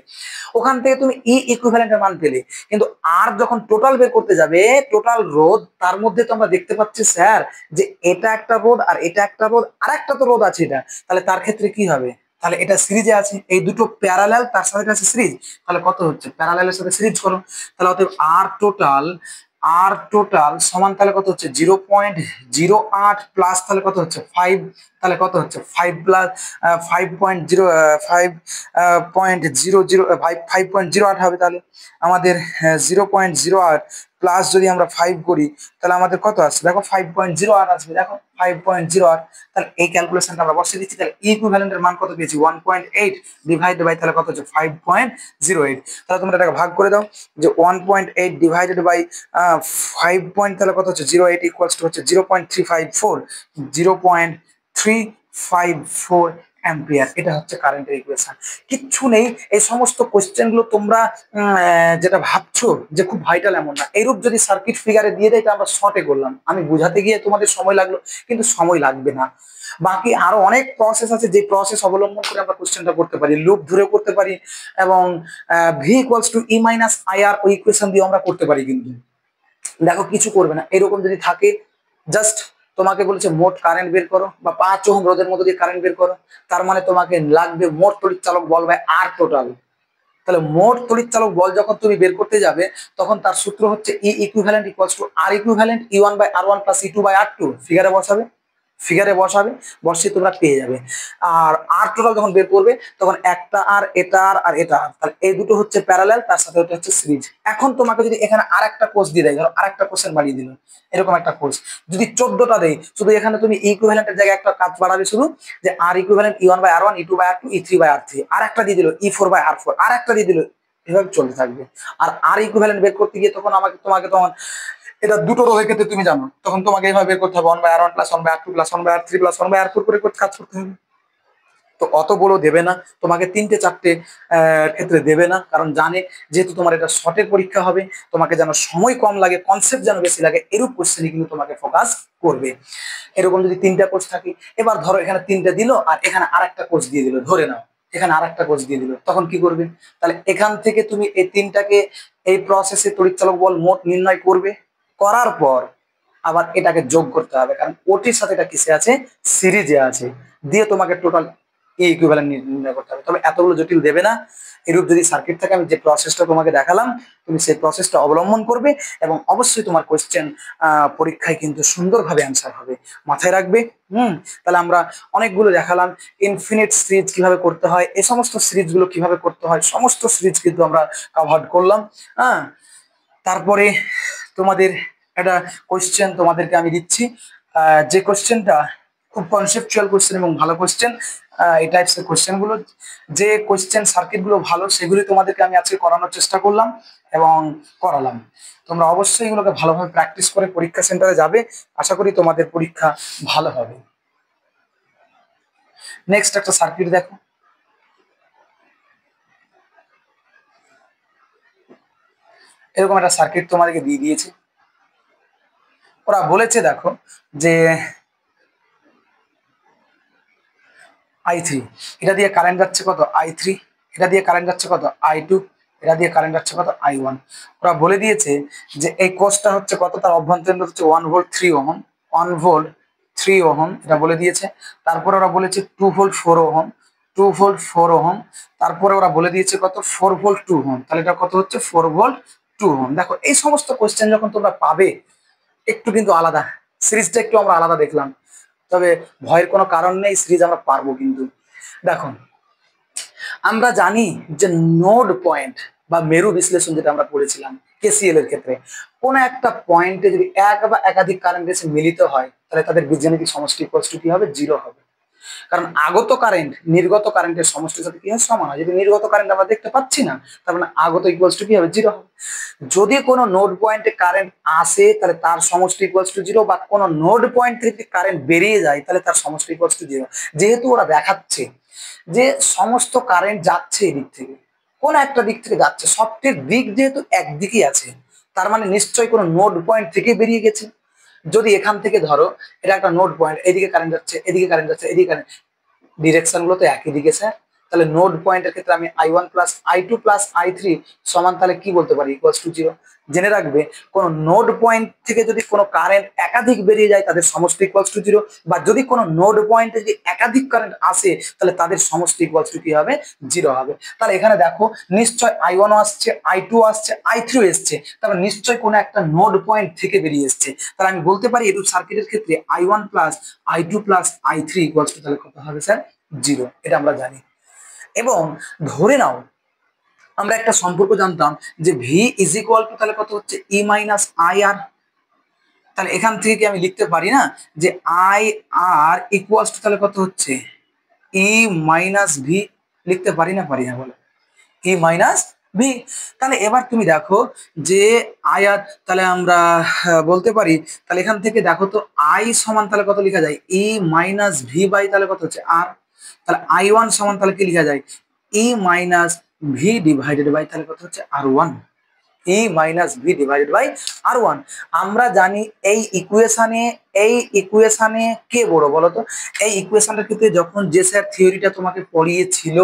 ওখান থেকে তুমি ই ইকুইভ্যালেন্টের মান পেলে, কিন্তু আর যখন টোটাল বের করতে যাবে টোটাল রোধ, তার মধ্যে তো আমরা দেখতে পাচ্ছি স্যার যে এটা একটা রোধ আর এটা একটা রোধ আর একটা তো রোধ আছে এটা, তাহলে তার ক্ষেত্রে কি হবে, তাহলে এটা সিরিজে আছে, এই দুটো প্যারালাল তার সাথে আছে সিরিজ। তাহলে কত হচ্ছে প্যারালালের সাথে সিরিজ করো, তাহলে অতএব আর টোটাল সমান তাহলে কত হচ্ছে 0.08 প্লাস তাহলে কত হচ্ছে 5, তাহলে কত হচ্ছে 5 প্লাস 5.0 5.08 হবে। তাহলে আমাদের 0.08 প্লাস যদি আমরা 5 করি তাহলে আমাদের কত আসছে দেখো 5.08 আসবে। দেখো 5.08, তাহলে এই ক্যালকুলেশনটা আমরা বসিয়ে দিচ্ছি। তাহলে ইকুইভ্যালেন্টের মান কত পেয়েছি 1.8 ডিভাইড বাই তাহলে কত হচ্ছে 5.08। তাহলে তোমরা এটাকে ভাগ করে দাও যে 1.8 ডিভাইডেড বাই 5 পয়েন্ট তাহলে কত হচ্ছে 0.8 ইকুয়ালস টু হচ্ছে 0.354, 0.354 অ্যাম্পিয়ার। এটা হচ্ছে কারেন্টের ইকুয়েশন। কিচ্ছু নেই, এই সমস্ত কোশ্চেন গুলো তোমরা যেটা ভাবছো যে খুব ভাইটাল এমন না। এইরূপ যদি সার্কিট ফিগারে দিয়ে দেয় এটা আমরা শর্টে করলাম, আমি বোঝাতে গিয়ে তোমাদের সময় লাগলো, কিন্তু সময় লাগবে না। বাকি আরো অনেক প্রসেস আছে যে প্রসেস অবলম্বন করে আমরা কোশ্চেনটা করতে পারি, লুপ ধরে করতে পারি এবং V equals to E minus IR ওই ইকুয়েশন দিয়ে আমরা করতে পারি। কিন্তু দেখো কিছু করবে না, এরকম যদি থাকে জাস্ট তোমাকে বলেছে মোট কারেন্ট বের করো বা 5 ওহম রোধের মধ্যে দিয়ে কারেন্ট বের করো, তার মানে তোমাকে লাগবে মোট তড়িৎচালক বল বাই আর টোটাল। তাহলে মোট তড়িৎচালক বল যখন তুমি বের করতে যাবে তখন তার সূত্র হচ্ছে E equivalent equals to R equivalent E1/R1 plus E2/R2। ফিগারে বসাবে, বসিয়ে তোমরা পেয়ে যাবে। আর আর টোটাল যখন বের করবে তখন একটা আর এটা আর এটা আর, তাহলে এই দুটো হচ্ছে প্যারালাল, তার সাথে ওটা হচ্ছে সিরিজ। এখন তোমাকে যদি এখানে আর একটা কোর্স দিয়ে দেয়, ধরো আর একটা কোশ্চেন বাড়িয়ে দিল, এরকম একটা কোর্স যদি 14টা দেয়, শুধু এখানে তুমি ইকুইভ্যালেন্টের জায়গায় একটা কাজ বাড়াবে শুধু যে আর ইকুইভ্যালেন্ট E1/R1 E2/R2 E3/R3, আর একটা দিয়ে দিল E4/R4, আর একটা দিয়ে দিল, এভাবে চলতে থাকবে। আর ইকুইভ্যালেন্ট বের করতে গিয়ে তখন তোমাকে তখন এটা দুটো রোধের ক্ষেত্রে তুমি জানো, তখন তোমাকে এইভাবে বের করতে হবে 1/R1 plus 1/R2 plus 1/R3 plus 1/R4 করে কাজ করতে হবে। তো অত বড় দেবে না তোমাকে, 3টে 4টে ক্ষেত্রে দেবে না, কারণ জানে যেহেতু তোমার এটা শর্টের পরীক্ষা হবে, তোমাকে যেন সময় কম লাগে, কনসেপ্ট যেন বেশি লাগে, এরূপ কোশ্চেনই কিন্তু তোমাকে ফোকাস করবে। এরকম যদি 3টা কোর্স থাকে, এবার ধরো এখানে 3টে দিল আর এখানে আর একটা কোর্স দিয়ে দিল, ধরে নাও এখানে আর একটা কোর্স দিয়ে দিল, তখন কি করবে, তাহলে এখান থেকে তুমি এই 3টাকে এই প্রসেসে তড়িৎচালক বল মোট নির্ণয় করবে, করার পর আবার এটাকে যোগ করতে হবে, কারণ ওটির সাথে এটা কিসে আছে, সিরিজে আছে, দিয়ে তোমাকে টোটাল ইকুইভ্যালেন্ট নির্ণয় করতে হবে। তবে এতগুলো জটিল দেবে না। এরূপ যদি সার্কিট থাকে, আমি যে প্রসেসটা তোমাকে দেখালাম, তুমি সেই প্রসেসটা অবলম্বন করবে এবং অবশ্যই তোমার কোয়েশ্চেন পরীক্ষায় কিন্তু সুন্দরভাবে অ্যান্সার হবে, মাথায় রাখবে। তাহলে আমরা অনেকগুলো দেখালাম, ইনফিনিট সিরিজ কিভাবে করতে হয়, এই সমস্ত সিরিজগুলো কিভাবে করতে হয়, সমস্ত সিরিজ কিন্তু আমরা কভার করলাম। তারপরে তোমাদের একটা কোয়েশ্চেন তোমাদেরকে আমি দিচ্ছি, যে কোয়েশ্চেনটা খুব কনসেপচুয়াল কোয়েশ্চেন এবং ভালো কোয়েশ্চেন। এই টাইপসের কোয়েশ্চেনগুলো, যে কোয়েশ্চেন সার্কিটগুলো ভালো, সেগুলি তোমাদেরকে আমি আজকে করানোর চেষ্টা করলাম এবং করালাম। তোমরা অবশ্যই এগুলোকে ভালোভাবে প্র্যাকটিস করে পরীক্ষা সেন্টারে যাবে। আশা করি তোমাদের পরীক্ষা ভালো হবে। নেক্সট একটা সার্কিট দেখো। এরকম একটা সার্কিট তোমাদেরকে দিয়ে দিয়েছে। ওরা বলেছে দেখো যে I3, এটা দিয়ে কারেন্ট যাচ্ছে কত, I3, এটা দিয়ে কারেন্ট যাচ্ছে কত, I2, এটা দিয়ে কারেন্ট যাচ্ছে কত, I1। ওরা বলে দিয়েছে যে এই কোষটা হচ্ছে কত, তার অভ্যন্তরীণ হচ্ছে 1 ভোল্ট 3 ওহম, 1 ভোল্ট 3 ওহম, এটা বলে দিয়েছে। তারপরে ওরা বলেছে 2 ভোল্ট 4 ওহম, 2 ভোল্ট 4 ওহম। তারপরে ওরা বলে দিয়েছে কত, 4 ভোল্ট 2 ওহম, তাহলে এটা কত হচ্ছে, 4 ভোল্ট 2 ওহম। দেখো এই সমস্ত কোশ্চেন যখন তোমরা পাবে, একটু কিন্তু আলাদা, সিরিজটা একটু আমরা আলাদা দেখলাম, তবে ভয়ের কোনো কারণ নেই, সিরিজ আমরা পারবো। কিন্তু দেখো, আমরা জানি যে নোড পয়েন্ট বা মেরু বিশ্লেষণ যেটা আমরা পড়েছিলাম কেসিএল এর ক্ষেত্রে, কোন একটা পয়েন্টে যদি এক বা একাধিক কারেন্ট এসে মিলিত হয়, তাহলে তাদের বীজগাণিতিক সমষ্টি ইকুয়ালস টু কি হবে, 0 হবে। কারণ আগত কারেন্ট নির্গত কারেন্টের সমষ্টির সাথে কি হয়, সমান হয়। যদি নির্গত কারেন্ট আমরা দেখতে পাচ্ছি না, তার মানে আগত ইকুয়ালস টু কি হবে, 0 হবে। যদি কোনো নোড পয়েন্টে কারেন্ট আসে, তাহলে তার সমষ্টি ইকুয়ালস টু 0, বা কোনো নোড পয়েন্ট থেকে কারেন্ট বেরিয়ে যায়, তাহলে তার সমষ্টি ইকুয়ালস টু 0। যেহেতু ওরা দেখাচ্ছে যে সমস্ত কারেন্ট যাচ্ছে এদিক থেকে, কোন একটা দিক থেকে যাচ্ছে, সবটির দিক যেহেতু একদিকেই আছে, তার মানে নিশ্চয়ই কোনো নোড পয়েন্ট থেকে বেরিয়ে গেছে। যদি এখান থেকে ধরো এটা একটা নোড পয়েন্ট, এদিকে কারেন্ট যাচ্ছে, এদিকে কারেন্ট যাচ্ছে, এদিকে কারেন্ট, ডিরেকশন গুলো তো একই দিকে স্যার, তাহলে নোড পয়েন্টের ক্ষেত্রে আমি I1 plus I2 plus I3 সমান তাহলে কি বলতে পারি, ইকুয়ালস টু 0। জেনে রাখবে, কোন নোড পয়েন্ট থেকে যদি কোনো কারেন্ট একাধিক বেরিয়ে যায়, তাদের সমষ্টি ইকুয়ালস টু 0, বা যদি কোনো নোড পয়েন্টে যদি একাধিক কারেন্ট আসে, তাহলে তাদের সমষ্টি ইকুয়ালস টু কি হবে, 0 হবে। তাহলে এখানে দেখো নিশ্চয় I1 আসছে, I2 আসছে, I3 এসছে, তাহলে নিশ্চয় কোনো একটা নোড পয়েন্ট থেকে বেরিয়ে এসছে। তাহলে আমি বলতে পারি এরূপ সার্কিটের ক্ষেত্রে I1 plus I2 plus I3 equals to তাহলে কত হবে স্যার, 0। এটা আমরা জানি। এবং ধরে নাও আমরা একটা সম্পর্ক জানতাম যে V ইজ ইকুয়াল টু তাহলে কত হচ্ছে, E মাইনাস IR। তাহলে এখান থেকে কি আমি লিখতে পারি না যে IR ইকুয়ালস টু তাহলে কত হচ্ছে, E মাইনাস V, লিখতে পারি না, পারি না বলে, E মাইনাস V। তাহলে এবার তুমি দেখো যে IR, তাহলে আমরা বলতে পারি, তাহলে এখান থেকে দেখো তো I সমান তাহলে কত লেখা যায়, E মাইনাস V বাই তাহলে কত হচ্ছে R। তাহলে I1 সমান তাহলে কি লেখা যায়, E minus V divided by তাহলে কত হচ্ছে R1, E minus V divided by R1। আমরা জানি এই ইকুয়েশনে কে বড় বলো তো। এই ইকুয়েশনটার ক্ষেত্রে যখন যে স্যার থিওরিটা তোমাকে পড়িয়েছিল,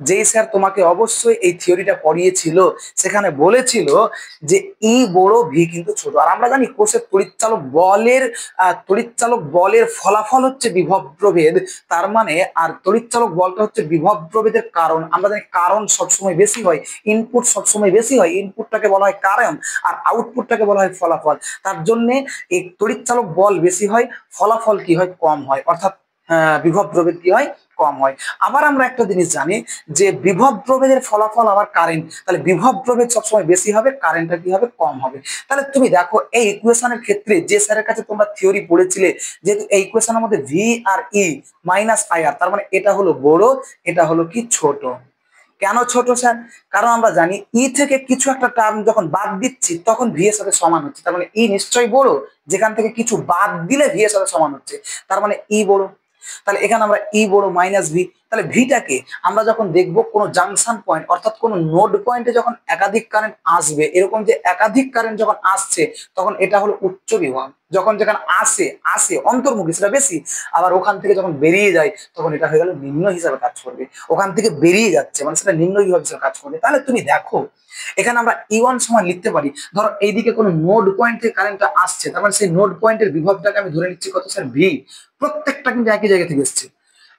যেই স্যার তোমাকে অবশ্যই এই থিওরিটা পড়িয়েছিল, সেখানে বলেছিল যে ই বড় ভি কিন্তু ছোট। আর আমরা জানি কোষের তড়িৎচালক বলের ফলাফল হচ্ছে বিভব প্রভেদ। তার মানে আর তড়িৎচালক বলটা হচ্ছে বিভব প্রভেদের কারণ। আমরা জানি কারণ সবসময় বেশি হয়, ইনপুট সবসময় বেশি হয়, ইনপুটটাকে বলা হয় কারণ আর আউটপুটটাকে বলা হয় ফলাফল। তার জন্য এই তড়িৎচালক বল বেশি হয়, ফলাফল কি হয়, কম হয়, অর্থাৎ বিভব প্রভেদ কি হয়, কম হয়। আবার আমরা একটা জিনিস জানি যে বিভব প্রভেদের ফলাফল আবার কারেন্ট, তাহলে বিভব প্রভেদ সবসময় বেশি হবে, কারেন্টটা কি হবে, কম হবে। তাহলে তুমি দেখো এই ইকুয়েশনের ক্ষেত্রে যে স্যারের কাছে তোমরা থিওরি পড়েছিলে, যেহেতু এই ইকুয়েশনের মধ্যে ভি আর ই মাইনাস IR, তার মানে এটা হলো বড়, এটা হলো কি ছোট। কেন ছোট স্যার, কারণ আমরা জানি ই থেকে কিছু একটা টার্ম যখন বাদ দিচ্ছি, তখন ভি এর সাথে সমান হচ্ছে, তার মানে ই নিশ্চয়ই বড়। যেখান থেকে কিছু বাদ দিলে ভি এর সাথে সমান হচ্ছে, তার মানে ই বড়। তাহলে এখানে আমরা ই বড় মাইনাস ভি, তাহলে ভিটাকে আমরা যখন দেখবো কোনো জাংশন পয়েন্ট অর্থাৎ কোনো নোড পয়েন্টে যখন একাধিক কারেন্ট আসবে, এরকম যে একাধিক কারেন্ট যখন আসছে তখন এটা হলো উচ্চ বিভব। যখন যেখানে আসে আসে অন্তর্মুখী সেটা বেশি, আবার ওখান থেকে যখন বেরিয়ে যায় তখন এটা হয়ে গেল নিম্ন হিসাবে কাজ করবে। ওখান থেকে বেরিয়ে যাচ্ছে মানে সেটা নিম্ন বিভব হিসাবে কাজ করবে। তাহলে তুমি দেখো এখানে আমরা E1 সমান লিখতে পারি, ধরো এইদিকে কোনো নোড পয়েন্ট থেকে কারেন্টটা আসছে, তার মানে সেই নোড পয়েন্টের বিভবটাকে আমি ধরে নিচ্ছি কত স্যার ভি। প্রত্যেকটা কিন্তু একই জায়গা থেকে এসছে,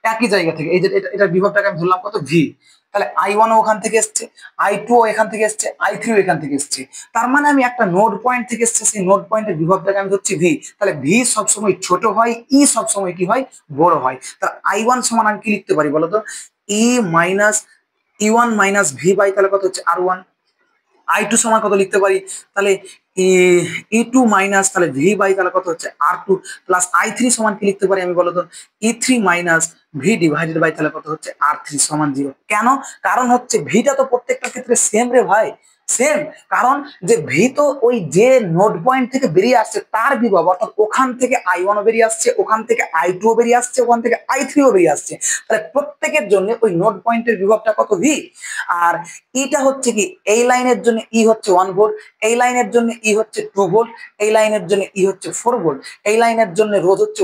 একই জায়গা থেকে। এই যে এটার বিভবটাকে আমি ধরলাম কত ভি। তাহলে I1 ওখান থেকে এসছে, I2 এখান থেকে এসছে, I3 এখান থেকে এসছে। তার মানে আমি একটা নোড পয়েন্ট থেকে এসছে, সেই নোড পয়েন্টের বিভবটাকে আমি ধরছি ভি। তাহলে ভি সবসময় ছোট হয়, ই সবসময় কি হয় বড় হয়। তাহলে I1 সমান আমি কি লিখতে পারি বলতো, E minus E1 minus V by তাহলে কত হচ্ছে R1। I2 সমান কত লিখতে পারি, তাহলে E2 মাইনাস তাহলে ভি বাই তাহলে কত হচ্ছে R2 প্লাস I3 সমান কি লিখতে পারি আমি বলতো, E3 minus V divided by তাহলে কত হচ্ছে R3 সমান 0। কেন? কারণ হচ্ছে ভিটা তো প্রত্যেকটা ক্ষেত্রে সেম রে ভাই, সেম। কারণ যে ভি তো ওই যে নোড পয়েন্ট থেকে বেরিয়ে আসছে তার বিভব, অর্থাৎ ওখান থেকে I1 ও বেরিয়ে আসছে, ওখান থেকে I2 ও বেরিয়ে আসছে, ওখান থেকে I3 ও বেরিয়ে আসছে। তাহলে প্রত্যেকের জন্য ওই নোড পয়েন্টের বিভবটা কত ভি। আর ইটা হচ্ছে কি, এই লাইনের জন্য ই হচ্ছে 1 ভোল্ট, এই লাইনের জন্য ই হচ্ছে 2 ভোল্ট, এই লাইনের জন্য ই হচ্ছে 4 ভোল্ট, এই লাইনের জন্য রোধ হচ্ছে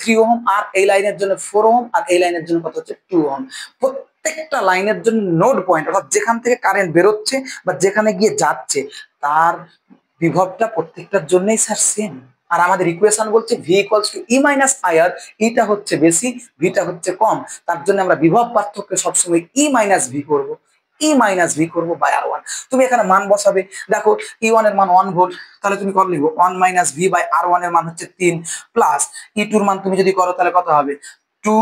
3 ওহম, আর এই লাইনের জন্য 4 ওহম, আর এই লাইনের জন্য কত হচ্ছে 2 ওহম। প্রত্যেকটা লাইনের জন্য নোড পয়েন্ট অর্থাৎ যেখান থেকে কারেন্ট বেরোচ্ছে বা যেখানে গিয়ে যাচ্ছে তার বিভবটা প্রত্যেকটার জন্যই স্যার সেম। আর আমাদের ইকুয়েশন বলছে V equals to E minus IR, ইটা হচ্ছে বেশি ভিটা হচ্ছে কম, তার জন্য আমরা বিভব পার্থক্য সবসময় ই মাইনাস ভি করবো, ই মাইনাস ভি করবো বাই R1। তুমি এখানে মান বসাবে, দেখো E1 এর মান 1 ভোল্ট, তাহলে তুমি কত লিখবো 1 মাইনাস ভি বাই R1 এর মান হচ্ছে 3 প্লাস E2 এর মান তুমি যদি করো তাহলে কত হবে 2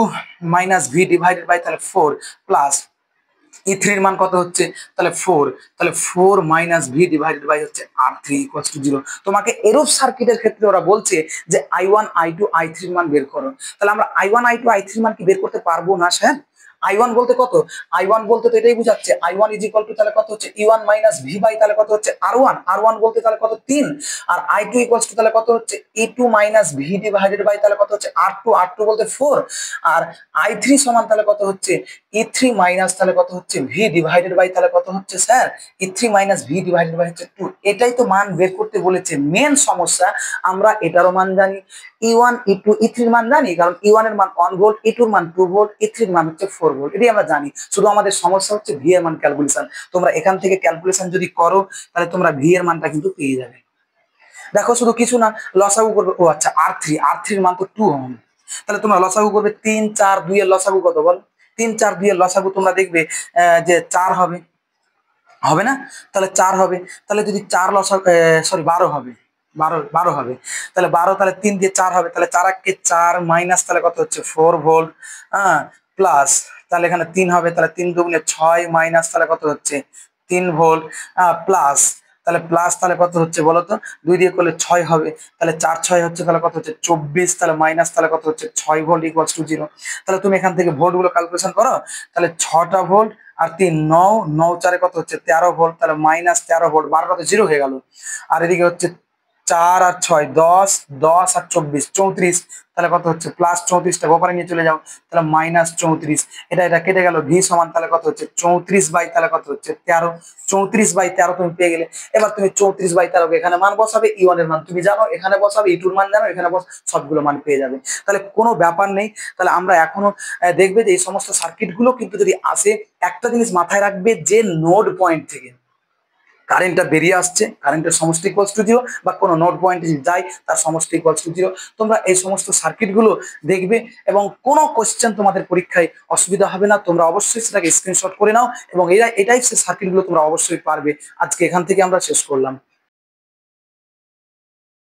মাইনাস ভি ডিভাইডেড বাই তাহলে 4 প্লাস E3 এর মান কত হচ্ছে তাহলে 4, তাহলে 4 মাইনাস ভি ডিভাইডেড বাই হচ্ছে R3 ইকুয়ালস টু 0। তোমাকে এরূপ সার্কিটের ক্ষেত্রে ওরা বলছে যে I1 I2 I3 এর মান বের করো। তাহলে আমরা I1 I2 I3 এর মান কি বের করতে পারবো না স্যার? I1 বলতে কত, I1 বলতে তো এটাই বুঝাচ্ছে I1 ইজ ইকুয়াল টু তাহলে কত হচ্ছে E1 মাইনাস ভি বাই তাহলে কত হচ্ছে R1, R1 বলতে তাহলে কত 3, আর I2 ইকুয়ালস টু তাহলে কত হচ্ছে E2 minus V divided by তাহলে কত হচ্ছে R2, R2 বলতে 4, আর I3 সমান তাহলে কত হচ্ছে E3 মাইনাস তাহলে কত হচ্ছে ভি ডিভাইডেড বাই তাহলে কত হচ্ছে sir E3 minus V divided by হচ্ছে 2। এটাই তো মান বের করতে বলেছে। মেন সমস্যা আমরা এটারও মান জানি, E1 E2 E3 এর মান জানি, কারণ E1 এর মান 1 ভোল্ট, E2 এর মান 2 ভোল্ট, E3 এর মান হচ্ছে 4 ভোল্ট, এটাই আমরা জানি। শুধু আমাদের সমস্যা হচ্ছে ভি এর মান ক্যালকুলেশন। তোমরা এখান থেকে ক্যালকুলেশন যদি করো তাহলে তোমরা ভি এর মানটা কিন্তু পেয়ে যাবে। দেখো শুধু কিছু না, লসাগু করবে, ও আচ্ছা R3 এর মান তো 2 ওহম, তাহলে তোমরা লসাগু করবে 3 4 2 এর লসাগু কত বল, 3 4 2 এর লসাগু তোমরা দেখবে যে 4 হবে, হবে না? তাহলে 4 হবে, তাহলে যদি 4 লসাগু সরি 12 হবে, 12 হবে, তাহলে 12 তাহলে 3 দিয়ে 4 হবে, তাহলে 4 কে 4 মাইনাস তাহলে কত হচ্ছে 4 ভোল্ট, হ্যাঁ প্লাস তাহলে এখানে 3 হবে, তাহলে 3 দুগুণে 6 মাইনাস তাহলে কত হচ্ছে 3 ভোল্ট, প্লাস তাহলে প্লাস তাহলে কত হচ্ছে বলতো, 2 দিয়ে করলে 6 হবে, তাহলে 4 6 হচ্ছে তাহলে কত হচ্ছে 24, তাহলে মাইনাস তাহলে কত হচ্ছে 6 ভোল্ট ইকুয়ালস টু 0। তাহলে তুমি এখান থেকে ভোল্ট গুলো ক্যালকুলেশন করো, তাহলে 6টা ভোল্ট আর 3 9 9 4 কত হচ্ছে 13 ভোল্ট, তাহলে মাইনাস 13 ভোল্ট, 12টা তো 0 হয়ে গেল। আর এদিকে হচ্ছে 4 আর 6 10 10 আর 24 34, তাহলে কত হচ্ছে প্লাস 34টা ওপরে নিয়ে চলে যাও, তাহলে মাইনাস 34, এটা কেটে গেল, ভি সমান তাহলে কত হচ্ছে 34 বাই তাহলে কত হচ্ছে 13, 34 বাই 13 তুমি পেয়ে গেলে। এবার তুমি 34 বাই 13 কে এখানে মান বসাবে, E1 এর মান তুমি জানো, এখানে বসাবে E2 এর মান জানো, এখানে সবগুলো মান পেয়ে যাবে। তাহলে কোনো ব্যাপার নেই। তাহলে আমরা এখনো দেখবে যে এই সমস্ত সার্কিট গুলো কিন্তু যদি আসে, একটা জিনিস মাথায় রাখবে যে নোড পয়েন্ট থেকে কারেন্টটা বেরিয়ে আসছে, কারেন্টের সমষ্টি ইকুয়ালস টু 0, বা কোনো নোড পয়েন্টে যায় তার সমষ্টি ইকুয়ালস টু 0। তোমরা এই সমস্ত সার্কিটগুলো দেখবে এবং কোনো কোশ্চেন তোমাদের পরীক্ষায় অসুবিধা হবে না। তোমরা অবশ্যই সেটাকে স্ক্রিনশট করে নাও এবং এটাই সে সার্কিটগুলো তোমরা অবশ্যই পারবে। আজকে এখান থেকে আমরা শেষ করলাম।